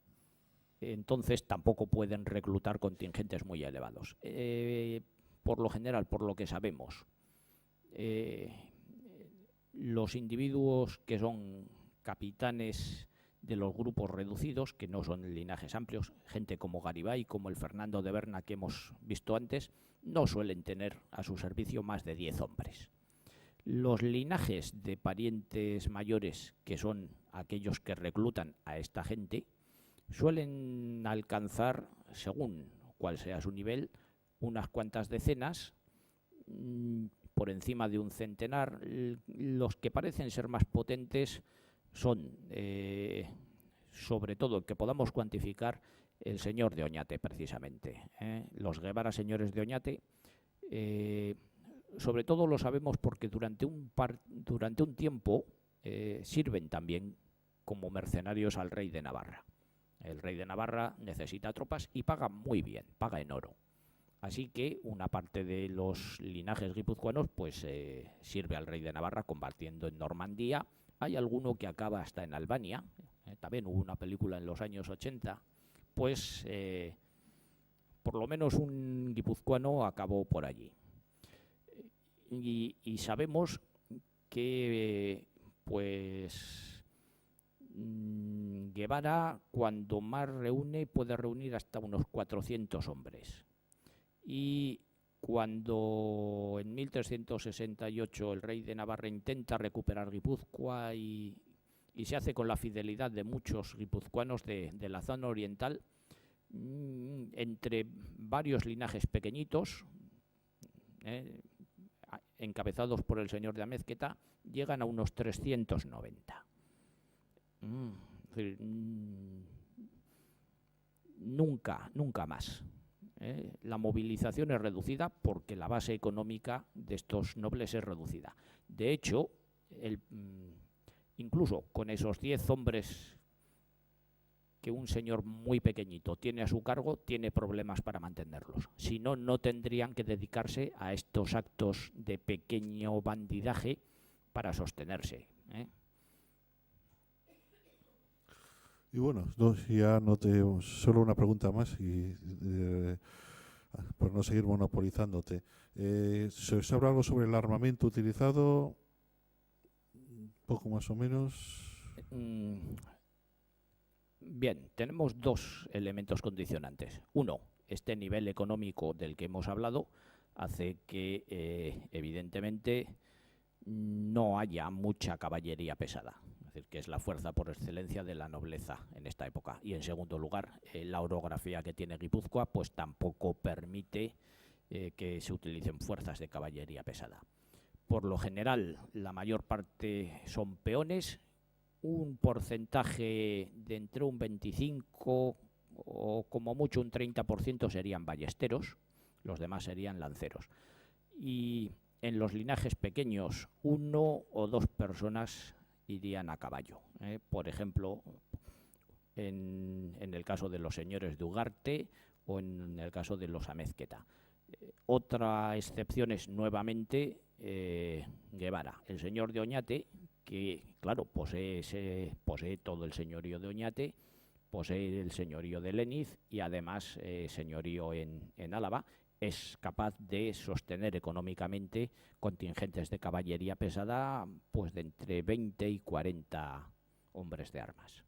Entonces tampoco pueden reclutar contingentes muy elevados. Por lo general, por lo que sabemos, los individuos que son capitanes de los grupos reducidos, que no son linajes amplios, gente como Garibay, como el Fernando de Berna que hemos visto antes, no suelen tener a su servicio más de 10 hombres. Los linajes de parientes mayores, que son aquellos que reclutan a esta gente, suelen alcanzar, según cuál sea su nivel, unas cuantas decenas, por encima de un centenar. Los que parecen ser más potentes son, sobre todo, que podamos cuantificar, el señor de Oñate, precisamente. Los Guevara señores de Oñate, sobre todo lo sabemos porque durante un tiempo sirven también como mercenarios al rey de Navarra. El rey de Navarra necesita tropas y paga muy bien, paga en oro. Así que una parte de los linajes guipuzcoanos pues sirve al rey de Navarra combatiendo en Normandía. Hay alguno que acaba hasta en Albania. También hubo una película en los años 80. Pues por lo menos un guipuzcoano acabó por allí. Y sabemos que Guevara, cuando más reúne, puede reunir hasta unos 400 hombres. Y cuando en 1368 el rey de Navarra intenta recuperar Guipúzcoa y se hace con la fidelidad de muchos guipuzcoanos de la zona oriental, entre varios linajes pequeñitos, encabezados por el señor de Amézqueta, llegan a unos 390. Nunca más. La movilización es reducida porque la base económica de estos nobles es reducida. De hecho, incluso con esos 10 hombres que un señor muy pequeñito tiene a su cargo, tiene problemas para mantenerlos. Si no, no tendrían que dedicarse a estos actos de pequeño bandidaje para sostenerse. Y bueno, solo una pregunta más y por no seguir monopolizándote. ¿Se sabe algo sobre el armamento utilizado? Un poco más o menos. Bien, tenemos dos elementos condicionantes. Uno, este nivel económico del que hemos hablado hace que, evidentemente, no haya mucha caballería pesada. Es decir, que es la fuerza por excelencia de la nobleza en esta época. Y, en segundo lugar, la orografía que tiene Guipúzcoa pues tampoco permite que se utilicen fuerzas de caballería pesada. Por lo general, la mayor parte son peones, un porcentaje de entre un 25 o como mucho un 30% serían ballesteros, los demás serían lanceros. Y en los linajes pequeños, 1 o 2 personas irían a caballo. Por ejemplo, en el caso de los señores de Ugarte o en el caso de los Amézqueta. Otra excepción es nuevamente Guevara, el señor de Oñate, que claro, posee todo el señorío de Oñate, posee el señorío de Leniz y además señorío en Álava. Es capaz de sostener económicamente contingentes de caballería pesada pues de entre 20 y 40 hombres de armas.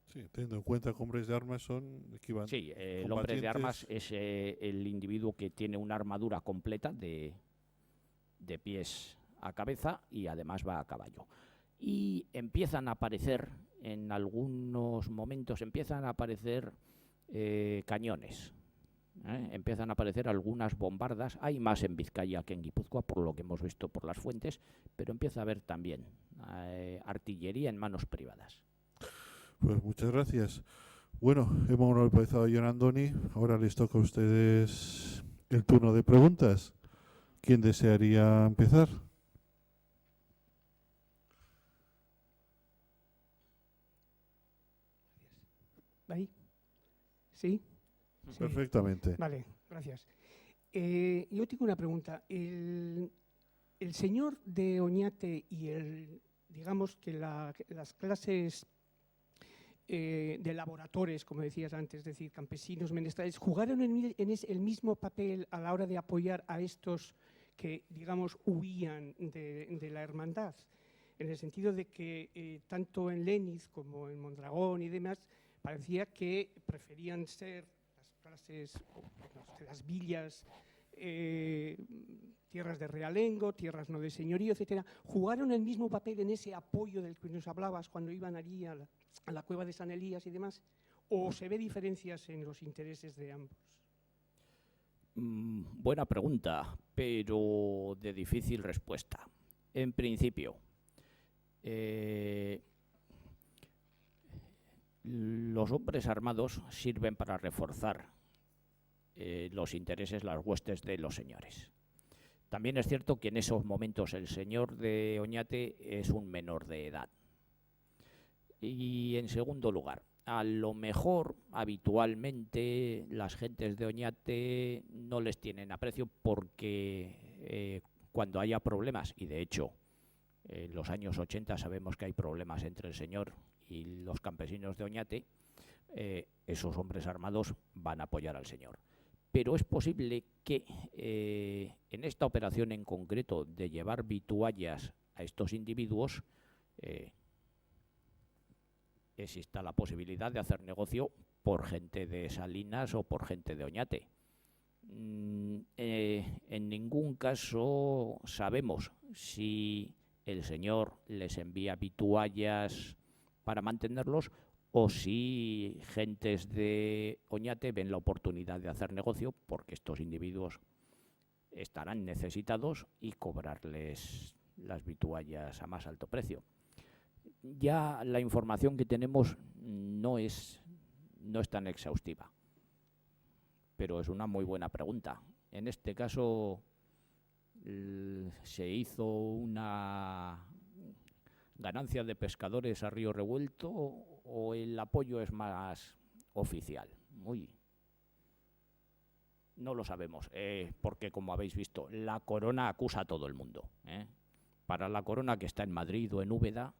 Sí, teniendo en cuenta que hombres de armas son equivalentes. Sí, el hombre de armas es el individuo que tiene una armadura completa de pies a cabeza y además va a caballo. Y empiezan a aparecer, en algunos momentos, cañones. Empiezan a aparecer algunas bombardas. Hay más en Vizcaya que en Guipúzcoa, por lo que hemos visto por las fuentes, pero empieza a haber también artillería en manos privadas. Pues muchas gracias. Bueno, hemos monopolizado a Jon Andoni. Ahora les toca a ustedes el turno de preguntas. ¿Quién desearía empezar? ¿Ahí? ¿Sí? Perfectamente. Vale, gracias. Yo tengo una pregunta. El señor de Oñate y digamos que las clases de laboradores, como decías antes, es decir, campesinos, menestrales, ¿jugaron el mismo papel a la hora de apoyar a estos que, digamos, huían de la hermandad? En el sentido de que tanto en Leniz como en Mondragón y demás, parecía que preferían ser las clases, las villas, tierras de realengo, tierras no de señorío, etcétera. ¿Jugaron el mismo papel en ese apoyo del que nos hablabas cuando iban allí a la cueva de San Elías y demás? ¿O se ve diferencias en los intereses de ambos? Buena pregunta, pero de difícil respuesta. En principio, los hombres armados sirven para reforzar los intereses, las huestes de los señores. También es cierto que en esos momentos el señor de Oñate es un menor de edad. Y en segundo lugar, a lo mejor habitualmente las gentes de Oñate no les tienen aprecio porque cuando haya problemas, y de hecho en los años 80 sabemos que hay problemas entre el señor y los campesinos de Oñate, esos hombres armados van a apoyar al señor. Pero es posible que en esta operación en concreto de llevar vituallas a estos individuos exista la posibilidad de hacer negocio por gente de Salinas o por gente de Oñate. En ningún caso sabemos si el señor les envía vituallas para mantenerlos o si gentes de Oñate ven la oportunidad de hacer negocio porque estos individuos estarán necesitados y cobrarles las vituallas a más alto precio. Ya la información que tenemos no es tan exhaustiva, pero es una muy buena pregunta. En este caso se hizo una ganancia de pescadores a río revuelto o el apoyo es más oficial. No lo sabemos, porque como habéis visto, la corona acusa a todo el mundo. Para la corona que está en Madrid o en Úbeda,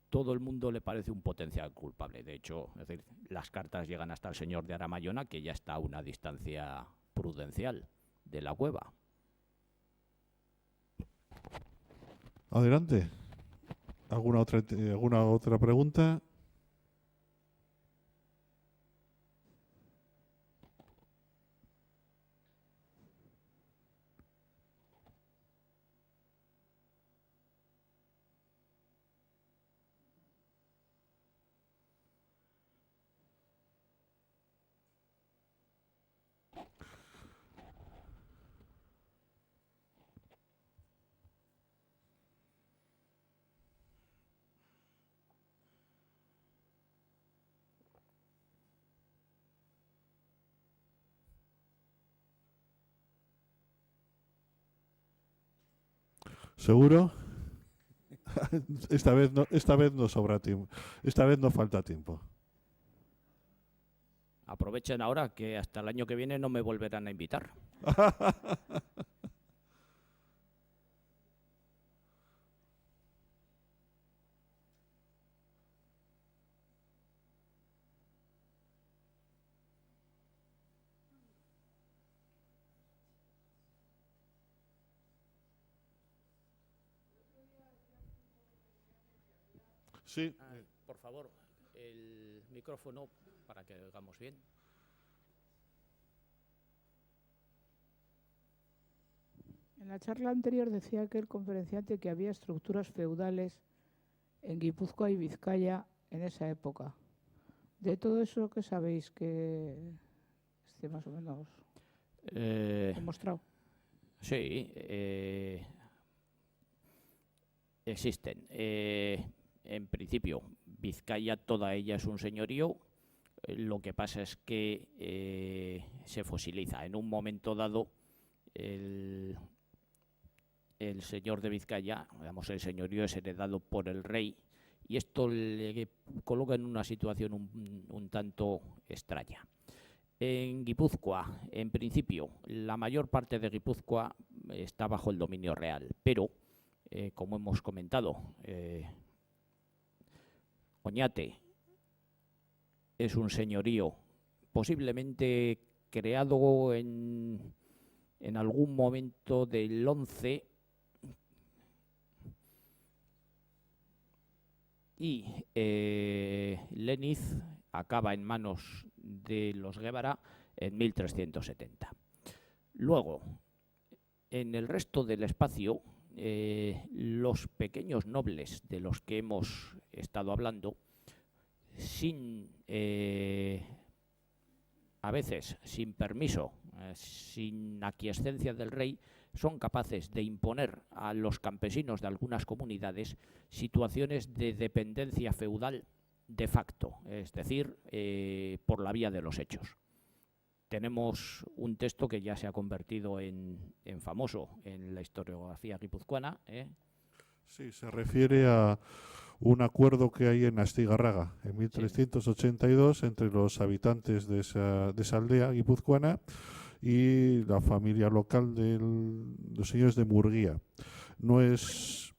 todo el mundo le parece un potencial culpable. De hecho, es decir, las cartas llegan hasta el señor de Aramayona, que ya está a una distancia prudencial de la cueva. Adelante. ¿Alguna otra pregunta? ¿Seguro? Esta vez no sobra tiempo. Esta vez no falta tiempo. Aprovechen ahora que hasta el año que viene no me volverán a invitar. Sí. Por favor, el micrófono para que oigamos bien. En la charla anterior decía aquel conferenciante que había estructuras feudales en Guipúzcoa y Vizcaya en esa época. De todo eso, ¿qué sabéis que esté más o menos demostrado? Sí, existen. En principio, Vizcaya, toda ella es un señorío. Lo que pasa es que se fosiliza. En un momento dado, el señor de Vizcaya, digamos, el señorío es heredado por el rey, y esto le coloca en una situación un tanto extraña. En Guipúzcoa, en principio, la mayor parte de Guipúzcoa está bajo el dominio real, pero, como hemos comentado, Oñate es un señorío posiblemente creado en algún momento del 11 y Leniz acaba en manos de los Guevara en 1370. Luego, en el resto del espacio, los pequeños nobles de los que hemos estado hablando, a veces sin permiso, sin aquiescencia del rey, son capaces de imponer a los campesinos de algunas comunidades situaciones de dependencia feudal de facto, es decir, por la vía de los hechos. Tenemos un texto que ya se ha convertido en famoso en la historiografía guipuzcoana. Sí, se refiere a un acuerdo que hay en Astigarraga en 1382 entre los habitantes de esa aldea guipuzcoana y la familia local de los señores de Murguía.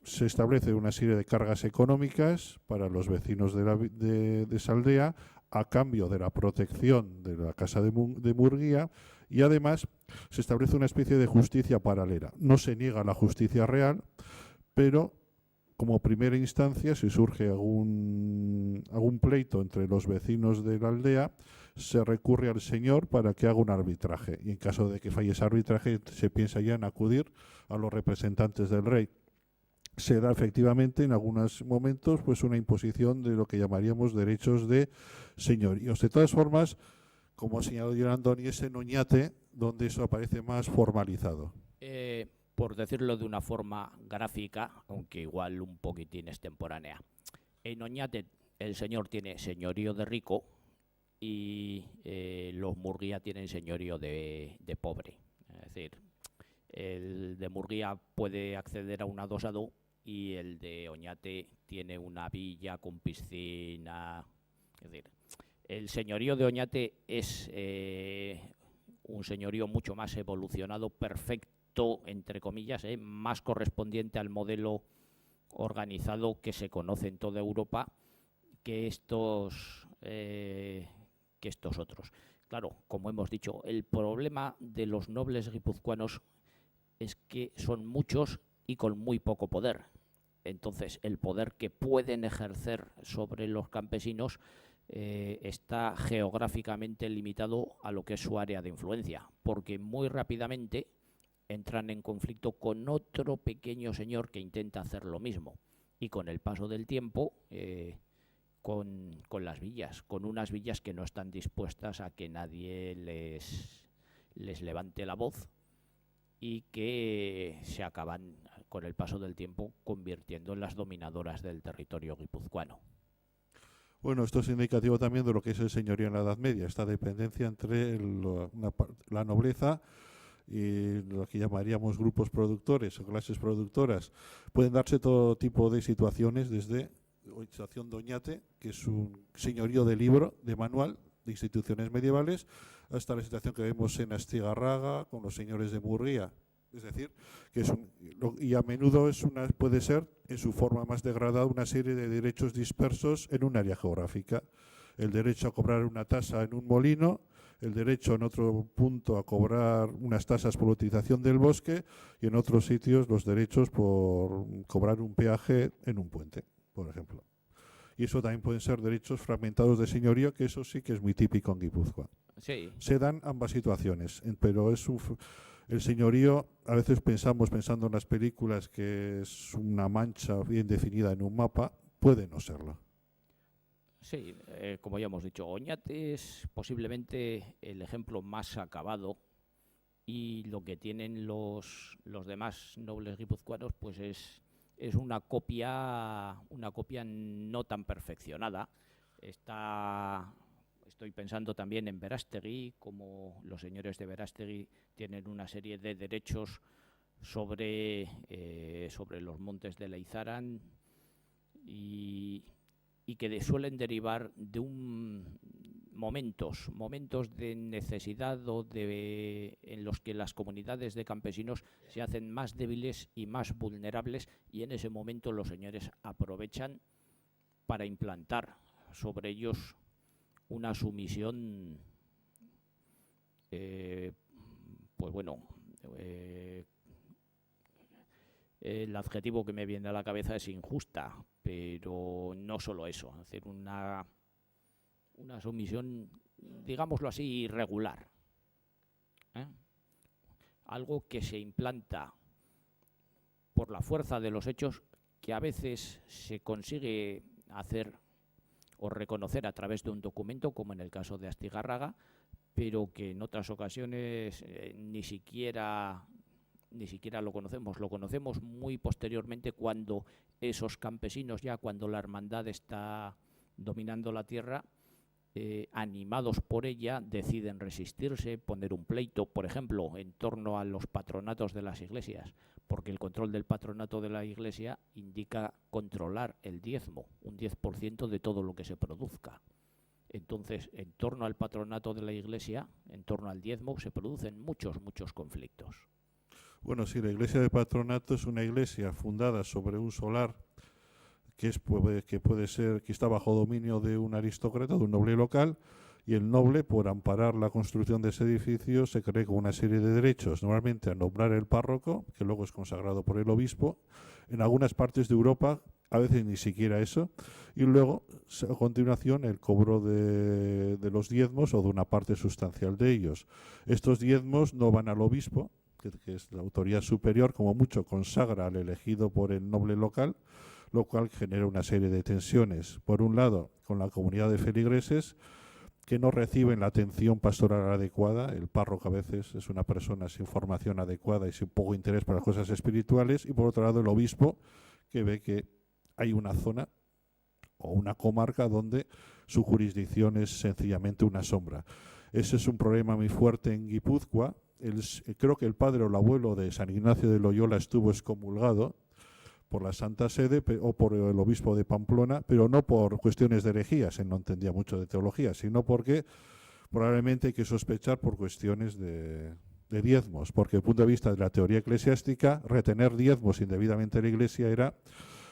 Se establece una serie de cargas económicas para los vecinos de esa aldea a cambio de la protección de la casa de Murguía, y además se establece una especie de justicia paralela. No se niega la justicia real, pero como primera instancia, si surge algún pleito entre los vecinos de la aldea, se recurre al señor para que haga un arbitraje, y en caso de que falle ese arbitraje se piensa ya en acudir a los representantes del rey. Se da efectivamente en algunos momentos pues una imposición de lo que llamaríamos derechos de señoríos. De todas formas, como ha señalado John Andoni, es en Oñate donde eso aparece más formalizado. Por decirlo de una forma gráfica, aunque igual un poquitín extemporánea, en Oñate el señor tiene señorío de rico y los Murguía tienen señorío de pobre. Es decir, el de Murguía puede acceder a un adosado y el de Oñate tiene una villa con piscina. Es decir, el señorío de Oñate es un señorío mucho más evolucionado, perfecto, entre comillas, más correspondiente al modelo organizado que se conoce en toda Europa que estos otros. Claro, como hemos dicho, el problema de los nobles guipuzcoanos es que son muchos y con muy poco poder. Entonces, el poder que pueden ejercer sobre los campesinos está geográficamente limitado a lo que es su área de influencia, porque muy rápidamente entran en conflicto con otro pequeño señor que intenta hacer lo mismo, y con el paso del tiempo con las villas, con unas villas que no están dispuestas a que nadie les levante la voz y que se acaban con el paso del tiempo convirtiendo en las dominadoras del territorio guipuzcoano. Bueno, esto es indicativo también de lo que es el señorío en la Edad Media, esta dependencia entre la nobleza y lo que llamaríamos grupos productores o clases productoras, pueden darse todo tipo de situaciones, desde la situación de Oñate, que es un señorío de libro, de manual, de instituciones medievales, hasta la situación que vemos en Astigarraga con los señores de Murguía. Es decir, que y a menudo puede ser, en su forma más degradada, una serie de derechos dispersos en un área geográfica. El derecho a cobrar una tasa en un molino, el derecho en otro punto a cobrar unas tasas por la utilización del bosque, y en otros sitios los derechos por cobrar un peaje en un puente, por ejemplo. Y eso también pueden ser derechos fragmentados de señorío, que eso sí que es muy típico en Guipúzcoa. Sí. Se dan ambas situaciones, pero el señorío, a veces pensando en las películas que es una mancha bien definida en un mapa, puede no serlo. Sí, como ya hemos dicho, Oñate es posiblemente el ejemplo más acabado, y lo que tienen los demás nobles guipuzcoanos pues es una copia no tan perfeccionada. Estoy pensando también en Verástegui, como los señores de Verástegui tienen una serie de derechos sobre los montes de Leizaran, y que suelen derivar de momentos de necesidad en los que las comunidades de campesinos se hacen más débiles y más vulnerables, y en ese momento los señores aprovechan para implantar sobre ellos una sumisión, pues bueno, el adjetivo que me viene a la cabeza es injusta, pero no solo eso, hacer una sumisión, digámoslo así, irregular. Algo que se implanta por la fuerza de los hechos, que a veces se consigue hacer o reconocer a través de un documento, como en el caso de Astigarraga, pero que en otras ocasiones ni siquiera lo conocemos muy posteriormente, cuando esos campesinos, ya cuando la hermandad está dominando la tierra, animados por ella, deciden resistirse, poner un pleito, por ejemplo, en torno a los patronatos de las iglesias, porque el control del patronato de la iglesia indica controlar el diezmo, un 10% de todo lo que se produzca. Entonces, en torno al patronato de la iglesia, en torno al diezmo, se producen muchos conflictos. Bueno, sí, la iglesia de patronato es una iglesia fundada sobre un solar que está bajo dominio de un aristócrata, de un noble local, y el noble, por amparar la construcción de ese edificio, se cree con una serie de derechos, normalmente a nombrar el párroco, que luego es consagrado por el obispo. En algunas partes de Europa, a veces ni siquiera eso, y luego, a continuación, el cobro de los diezmos o de una parte sustancial de ellos. Estos diezmos no van al obispo, que es la autoridad superior, como mucho consagra al elegido por el noble local, lo cual genera una serie de tensiones. Por un lado, con la comunidad de feligreses, que no reciben la atención pastoral adecuada. El párroco a veces es una persona sin formación adecuada y sin poco interés para las cosas espirituales. Y por otro lado, el obispo, que ve que hay una zona o una comarca donde su jurisdicción es sencillamente una sombra. Ese es un problema muy fuerte en Guipúzcoa. Creo que el padre o el abuelo de San Ignacio de Loyola estuvo excomulgado por la Santa Sede o por el obispo de Pamplona, pero no por cuestiones de herejías, él no entendía mucho de teología, sino porque probablemente hay que sospechar por cuestiones de diezmos, porque desde el punto de vista de la teoría eclesiástica, retener diezmos indebidamente en la Iglesia era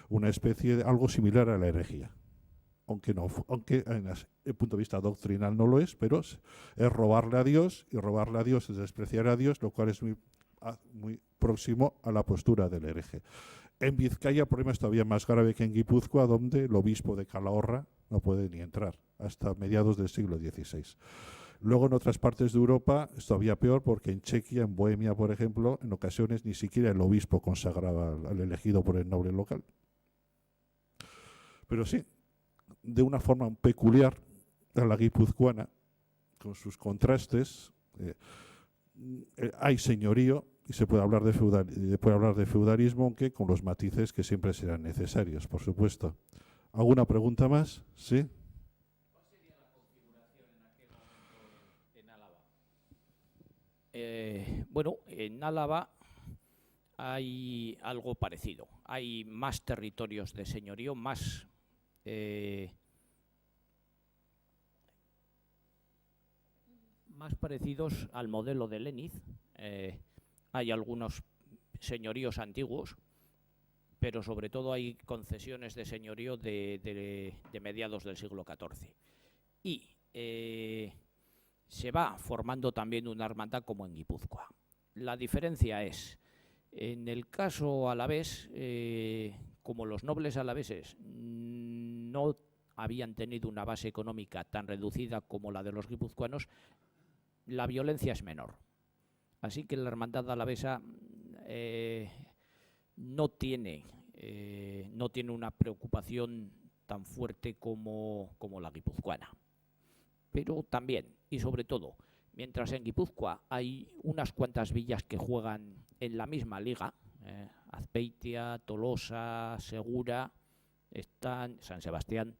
una especie de algo similar a la herejía. Aunque desde el punto de vista doctrinal no lo es, pero es robarle a Dios, y robarle a Dios es despreciar a Dios, lo cual es muy próximo a la postura del hereje. En Vizcaya el problema es todavía más grave que en Guipúzcoa, donde el obispo de Calahorra no puede ni entrar hasta mediados del siglo XVI. Luego en otras partes de Europa es todavía peor, porque en Chequia, en Bohemia, por ejemplo, en ocasiones ni siquiera el obispo consagraba al elegido por el noble local. Pero sí, de una forma peculiar a la guipuzcoana, con sus contrastes, hay señorío y se puede hablar de feudalismo, aunque con los matices que siempre serán necesarios, por supuesto. ¿Alguna pregunta más? ¿Sí? ¿Cuál sería la configuración en aquel momento en Álava? Bueno, en Álava hay algo parecido. Hay más territorios de señorío, más parecidos al modelo de Leniz. Hay algunos señoríos antiguos, pero sobre todo hay concesiones de señorío de mediados del siglo XIV. Y se va formando también una hermandad como en Guipúzcoa. La diferencia es, en el caso alavés, como los nobles alaveses no habían tenido una base económica tan reducida como la de los guipuzcoanos, la violencia es menor. Así que la hermandad alavesa no tiene una preocupación tan fuerte como la guipuzcoana. Pero también, y sobre todo, mientras en Guipúzcoa hay unas cuantas villas que juegan en la misma liga, Azpeitia, Tolosa, Segura, San Sebastián,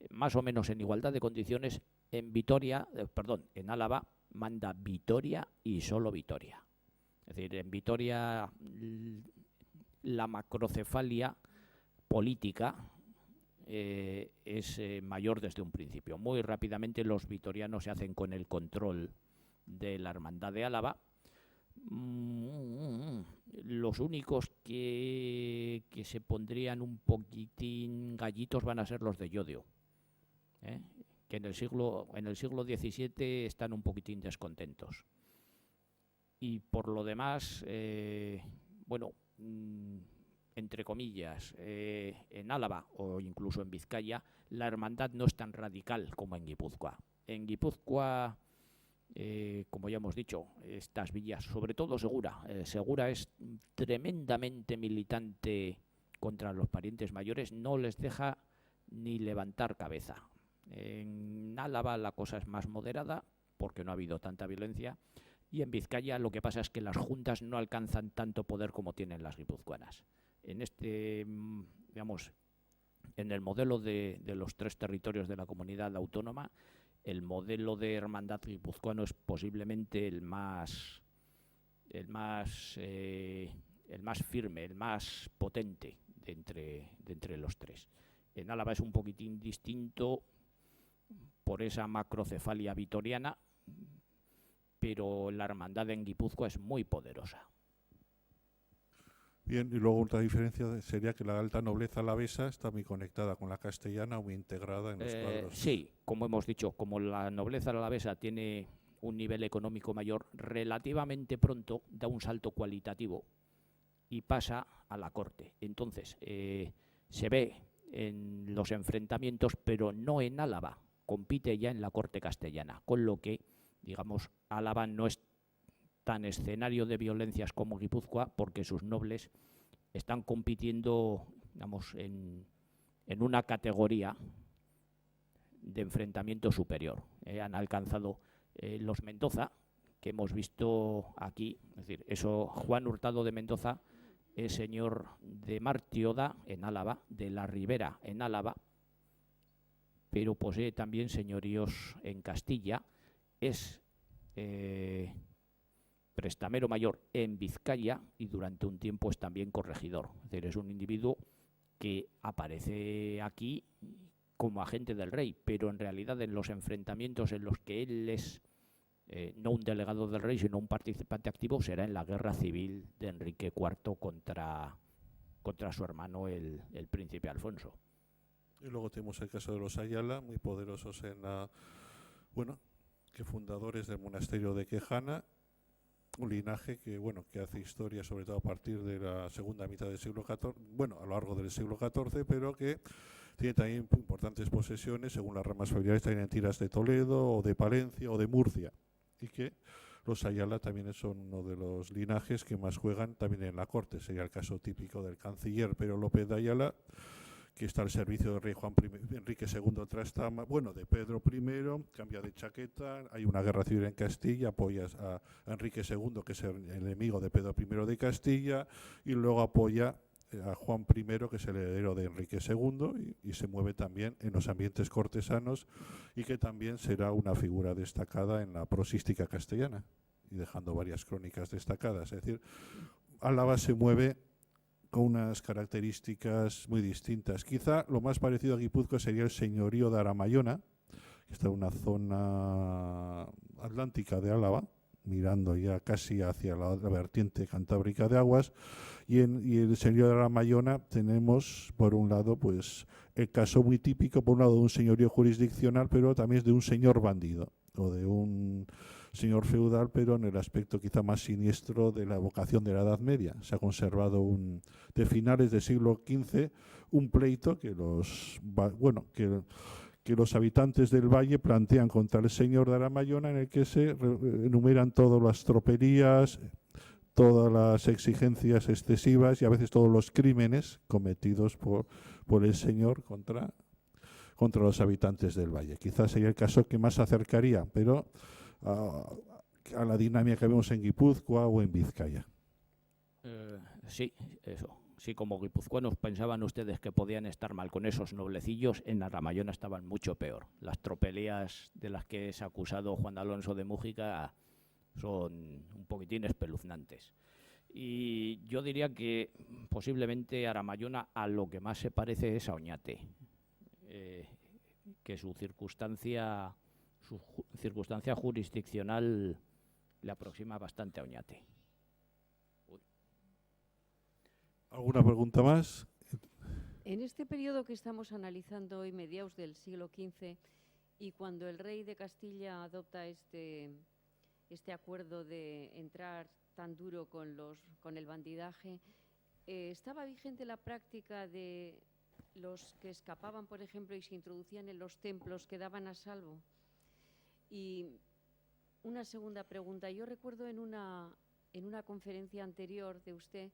más o menos en igualdad de condiciones, en Álava manda Vitoria y solo Vitoria. Es decir, en Vitoria la macrocefalia política es mayor desde un principio. Muy rápidamente los vitorianos se hacen con el control de la hermandad de Álava. Los únicos que se pondrían un poquitín gallitos van a ser los de Llodio, que en el siglo XVII están un poquitín descontentos. Y por lo demás, bueno, entre comillas, en Álava o incluso en Vizcaya, la hermandad no es tan radical como en Guipúzcoa. En Guipúzcoa, como ya hemos dicho, estas villas, sobre todo Segura, Segura es tremendamente militante contra los parientes mayores, no les deja ni levantar cabeza. En Álava la cosa es más moderada porque no ha habido tanta violencia, y en Vizcaya lo que pasa es que las juntas no alcanzan tanto poder como tienen las guipuzcoanas. En digamos, en el modelo de los tres territorios de la comunidad autónoma, el modelo de hermandad guipuzcoano es posiblemente el más firme, el más potente de entre los tres. En Álava es un poquitín distinto por esa macrocefalia vitoriana, pero la hermandad en Guipúzcoa es muy poderosa. Bien, y luego otra diferencia sería que la alta nobleza alavesa está muy conectada con la castellana, muy integrada en los cuadros. Sí, como hemos dicho, como la nobleza alavesa tiene un nivel económico mayor, relativamente pronto da un salto cualitativo y pasa a la corte. Entonces, se ve en los enfrentamientos, pero no en Álava, compite ya en la corte castellana, con lo que, digamos, Álava no es tan escenario de violencias como Guipúzcoa, porque sus nobles están compitiendo, digamos, en una categoría de enfrentamiento superior. Han alcanzado los Mendoza, que hemos visto aquí, es decir, Juan Hurtado de Mendoza es señor de Martioda en Álava, de la Ribera en Álava, pero posee también señoríos en Castilla, es prestamero mayor en Vizcaya y durante un tiempo es también corregidor. Es decir, es un individuo que aparece aquí como agente del rey, pero en realidad en los enfrentamientos en los que él es no un delegado del rey, sino un participante activo, será en la guerra civil de Enrique IV contra su hermano, el príncipe Alfonso. Y luego tenemos el caso de los Ayala, muy poderosos que fundadores del monasterio de Quejana, un linaje que hace historia sobre todo a partir de la segunda mitad del siglo XIV, a lo largo del siglo XIV, pero que tiene también importantes posesiones, según las ramas familiares, también en tiras de Toledo, o de Palencia, o de Murcia, y que los Ayala también son uno de los linajes que más juegan también en la corte. Sería el caso típico del canciller Pero López de Ayala, que está al servicio del rey Enrique II Trastama, de Pedro I, cambia de chaqueta, hay una guerra civil en Castilla, apoya a Enrique II, que es el enemigo de Pedro I de Castilla, y luego apoya a Juan I, que es el heredero de Enrique II, y se mueve también en los ambientes cortesanos, y que también será una figura destacada en la prosística castellana. y dejando varias crónicas destacadas. Es decir, Álava se mueve con unas características muy distintas. Quizá lo más parecido a Guipúzcoa sería el señorío de Aramayona, que está en una zona atlántica de Álava, mirando ya casi hacia la vertiente cantábrica de aguas, y el señorío de Aramayona tenemos, por un lado, pues el caso muy típico, por un lado, de un señorío jurisdiccional, pero también de un señor bandido, o de un señor feudal, pero en el aspecto quizá más siniestro de la evocación de la Edad Media. Se ha conservado de finales del siglo XV un pleito que los habitantes del valle plantean contra el señor de Aramayona, en el que se enumeran todas las tropelías, todas las exigencias excesivas y a veces todos los crímenes cometidos por el señor contra los habitantes del valle. Quizás sería el caso que más se acercaría, pero a la dinámica que vemos en Guipúzcoa o en Vizcaya. Sí, eso. Sí, como guipuzcoanos pensaban ustedes que podían estar mal con esos noblecillos, en Aramayona estaban mucho peor. Las tropelías de las que es acusado Juan Alonso de Mújica son un poquitín espeluznantes. Y yo diría que posiblemente Aramayona a lo que más se parece es a Oñate, que su circunstancia jurisdiccional le aproxima bastante a Oñate. ¿Alguna pregunta más? En este periodo que estamos analizando hoy, mediados del siglo XV, y cuando el rey de Castilla adopta este acuerdo de entrar tan duro con el bandidaje, ¿estaba vigente la práctica de los que escapaban, por ejemplo, y se introducían en los templos, quedaban a salvo? Y una segunda pregunta. Yo recuerdo en una conferencia anterior de usted,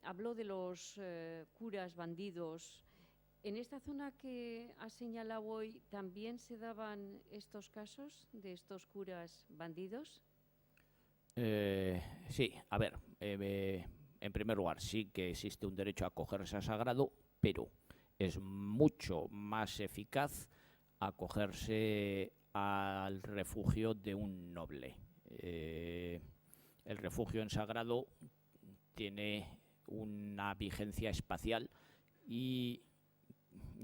habló de los curas bandidos. ¿En esta zona que ha señalado hoy también se daban estos casos de estos curas bandidos? Sí, a ver, en primer lugar sí que existe un derecho a acogerse a sagrado, pero es mucho más eficaz acogerse al refugio de un noble. El refugio en sagrado tiene una vigencia espacial y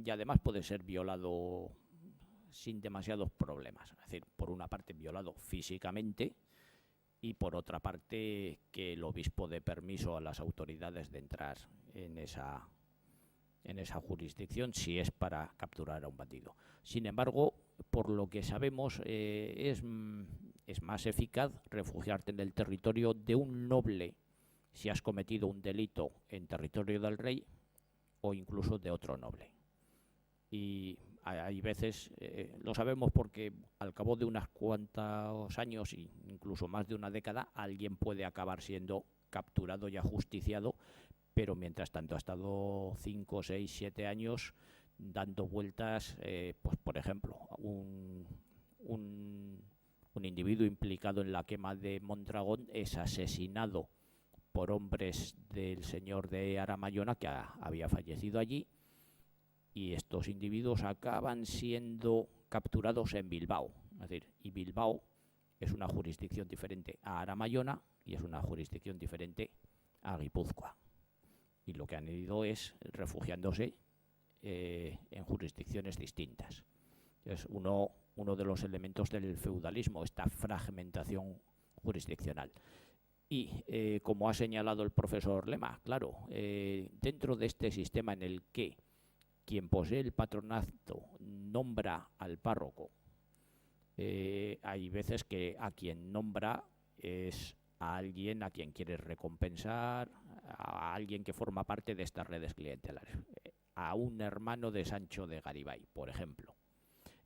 además puede ser violado sin demasiados problemas. Es decir, por una parte violado físicamente y por otra parte que el obispo dé permiso a las autoridades de entrar en esa jurisdicción si es para capturar a un bandido. Sin embargo, por lo que sabemos, es más eficaz refugiarte en el territorio de un noble si has cometido un delito en territorio del rey o incluso de otro noble. Y hay veces, lo sabemos porque al cabo de unos cuantos años, incluso más de una década, alguien puede acabar siendo capturado y ajusticiado, pero mientras tanto ha estado 5, 6, 7 años dando vueltas, pues por ejemplo, un individuo implicado en la quema de Mondragón es asesinado por hombres del señor de Aramayona que había fallecido allí, y estos individuos acaban siendo capturados en Bilbao. Es decir, y Bilbao es una jurisdicción diferente a Aramayona y es una jurisdicción diferente a Guipúzcoa. Y lo que han ido es refugiándose en jurisdicciones distintas. Es uno de los elementos del feudalismo, esta fragmentación jurisdiccional. Y como ha señalado el profesor Lema, claro, dentro de este sistema en el que quien posee el patronato nombra al párroco, hay veces que a quien nombra es a alguien a quien quiere recompensar, a alguien que forma parte de estas redes clientelares, a un hermano de Sancho de Garibay, por ejemplo.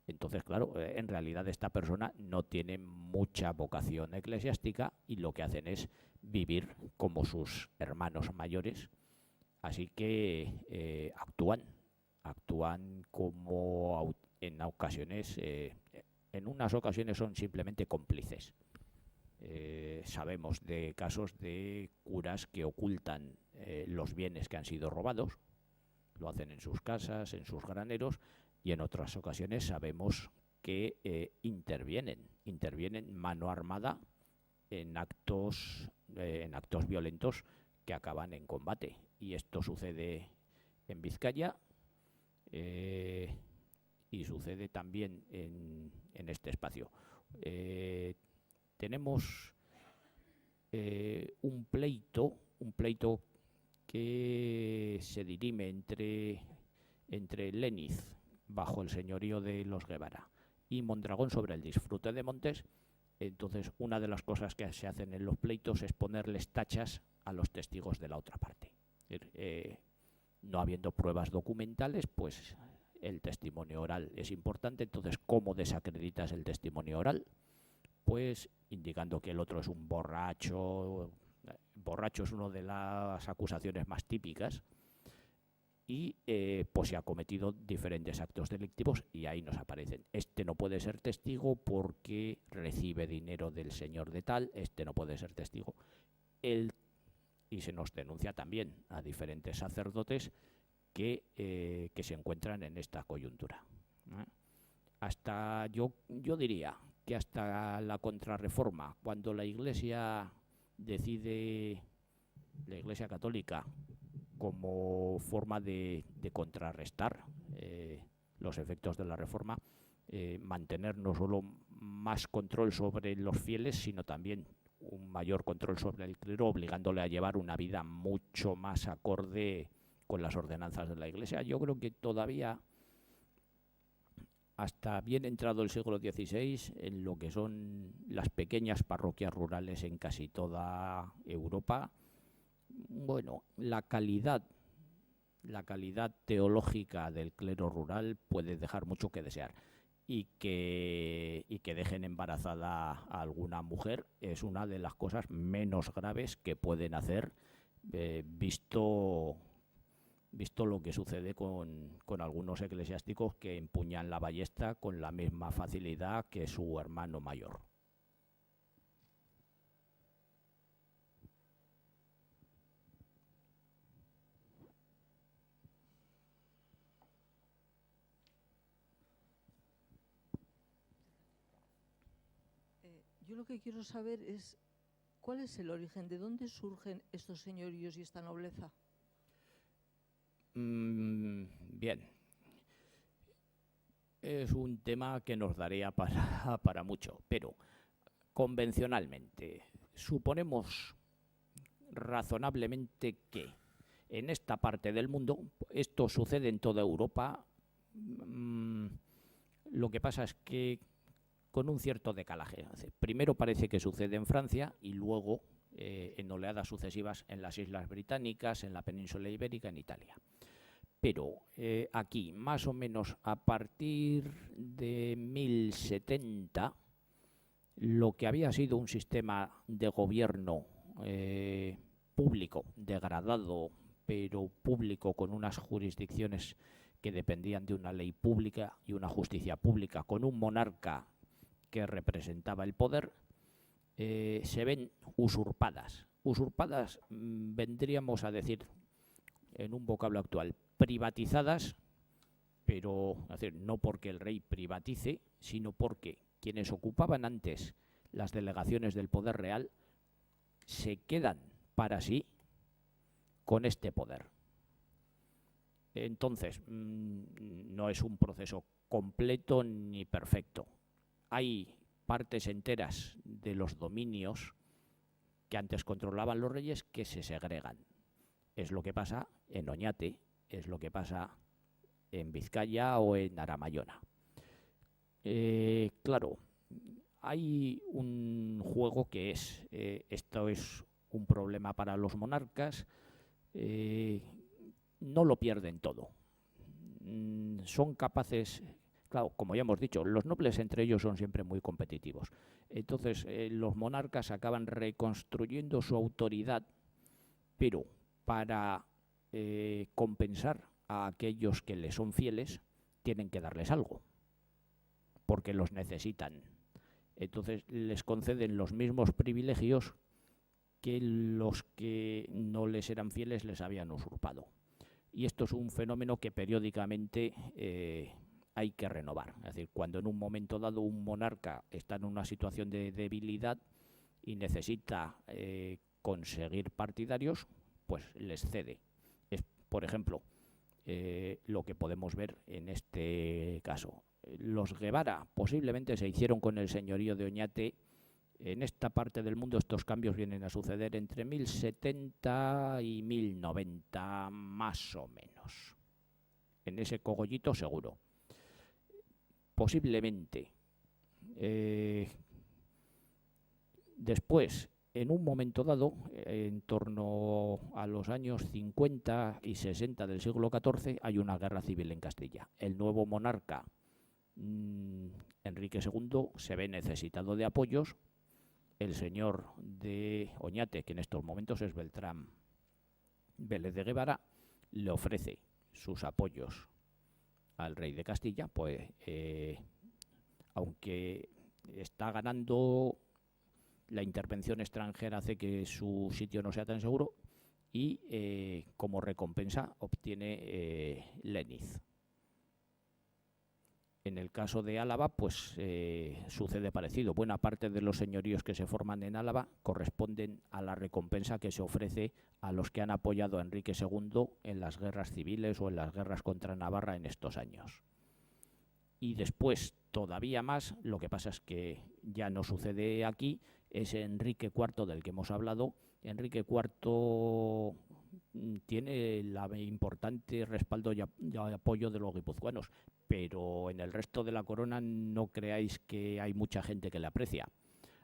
Entonces, claro, en realidad esta persona no tiene mucha vocación eclesiástica y lo que hacen es vivir como sus hermanos mayores, así que actúan como en ocasiones, en unas ocasiones son simplemente cómplices. Sabemos de casos de curas que ocultan los bienes que han sido robados, lo hacen en sus casas, en sus graneros, y en otras ocasiones sabemos que intervienen mano armada en actos violentos que acaban en combate. Y esto sucede en Vizcaya y sucede también en este espacio. Tenemos un pleito que se dirime entre Léniz, bajo el señorío de los Guevara, y Mondragón sobre el disfrute de montes. Entonces, una de las cosas que se hacen en los pleitos es ponerles tachas a los testigos de la otra parte. No habiendo pruebas documentales, pues el testimonio oral es importante. Entonces, ¿cómo desacreditas el testimonio oral? Pues indicando que el otro es un borracho. Borracho es una de las acusaciones más típicas. Y pues se ha cometido diferentes actos delictivos y ahí nos aparecen. Este no puede ser testigo porque recibe dinero del señor de tal, este no puede ser testigo. Y se nos denuncia también a diferentes sacerdotes que se encuentran en esta coyuntura. Hasta yo diría que hasta la Contrarreforma, cuando la Iglesia decide, la Iglesia Católica, como forma de contrarrestar los efectos de la Reforma, mantener no solo más control sobre los fieles, sino también un mayor control sobre el clero, obligándole a llevar una vida mucho más acorde con las ordenanzas de la Iglesia. Yo creo que todavía, hasta bien entrado el siglo XVI, en lo que son las pequeñas parroquias rurales en casi toda Europa, bueno, la calidad teológica del clero rural puede dejar mucho que desear. Y que dejen embarazada a alguna mujer es una de las cosas menos graves que pueden hacer, visto lo que sucede con algunos eclesiásticos que empuñan la ballesta con la misma facilidad que su hermano mayor. Yo lo que quiero saber es cuál es el origen, de dónde surgen estos señoríos y esta nobleza. Bien. Es un tema que nos daría para mucho, pero convencionalmente suponemos razonablemente que en esta parte del mundo, esto sucede en toda Europa, lo que pasa es que con un cierto decalaje. Primero parece que sucede en Francia y luego en oleadas sucesivas en las Islas Británicas, en la península ibérica, en Italia. Pero aquí, más o menos a partir de 1070, lo que había sido un sistema de gobierno público, degradado, pero público, con unas jurisdicciones que dependían de una ley pública y una justicia pública, con un monarca que representaba el poder, se ven usurpadas. Usurpadas vendríamos a decir, en un vocablo actual, privatizadas, pero es decir, no porque el rey privatice, sino porque quienes ocupaban antes las delegaciones del poder real se quedan para sí con este poder. Entonces, no es un proceso completo ni perfecto. Hay partes enteras de los dominios que antes controlaban los reyes que se segregan. Es lo que pasa en Oñate, es lo que pasa en Vizcaya o en Aramayona. Claro, hay un juego que es, esto es un problema para los monarcas, no lo pierden todo. Son capaces... Claro, como ya hemos dicho, los nobles entre ellos son siempre muy competitivos. Entonces, los monarcas acaban reconstruyendo su autoridad, pero para compensar a aquellos que les son fieles, tienen que darles algo, porque los necesitan. Entonces, les conceden los mismos privilegios que los que no les eran fieles les habían usurpado. Y esto es un fenómeno que periódicamente hay que renovar. Es decir, cuando en un momento dado un monarca está en una situación de debilidad y necesita conseguir partidarios, pues les cede. Es, por ejemplo, lo que podemos ver en este caso. Los Guevara posiblemente se hicieron con el señorío de Oñate. En esta parte del mundo estos cambios vienen a suceder entre 1070 y 1090, más o menos. En ese cogollito seguro. Posiblemente. Después, en un momento dado, en torno a los años 50 y 60 del siglo XIV, hay una guerra civil en Castilla. El nuevo monarca, Enrique II, se ve necesitado de apoyos. El señor de Oñate, que en estos momentos es Beltrán Vélez de Guevara, le ofrece sus apoyos al rey de Castilla, pues aunque está ganando, la intervención extranjera hace que su sitio no sea tan seguro y como recompensa obtiene Leniz. En el caso de Álava, pues sucede parecido. Buena parte de los señoríos que se forman en Álava corresponden a la recompensa que se ofrece a los que han apoyado a Enrique II en las guerras civiles o en las guerras contra Navarra en estos años. Y después, todavía más, lo que pasa es que ya no sucede aquí, es Enrique IV del que hemos hablado. Enrique IV tiene el importante respaldo y apoyo de los guipuzcoanos, pero en el resto de la corona no creáis que hay mucha gente que le aprecia.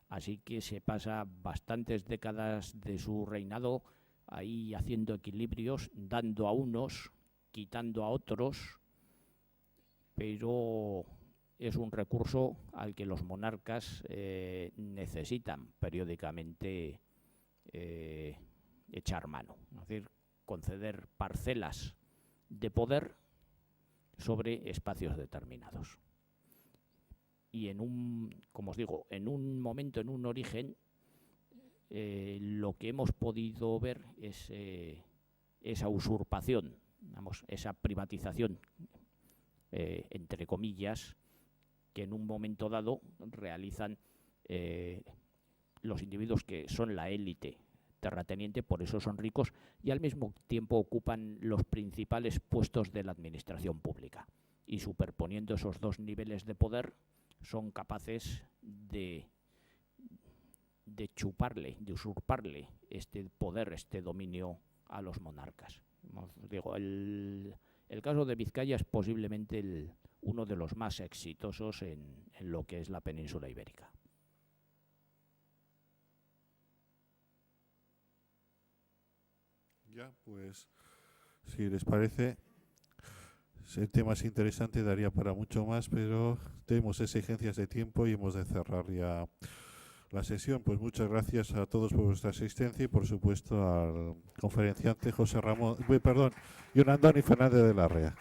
Así que se pasa bastantes décadas de su reinado ahí haciendo equilibrios, dando a unos, quitando a otros, pero es un recurso al que los monarcas necesitan periódicamente echar mano, es decir, conceder parcelas de poder sobre espacios determinados. Y en un, como os digo, en un momento, en un origen, lo que hemos podido ver es esa usurpación, vamos, esa privatización, entre comillas, que en un momento dado realizan los individuos que son la élite terrateniente, por eso son ricos, y al mismo tiempo ocupan los principales puestos de la administración pública. Y superponiendo esos dos niveles de poder, son capaces de chuparle, de usurparle este poder, este dominio a los monarcas. Os digo, el caso de Vizcaya es posiblemente uno de los más exitosos en lo que es la península ibérica. Ya, pues, si les parece, el tema es interesante, daría para mucho más, pero tenemos exigencias de tiempo y hemos de cerrar ya la sesión. Pues muchas gracias a todos por vuestra asistencia y, por supuesto, al conferenciante José Ramón, John Antoni Fernández de la Rea.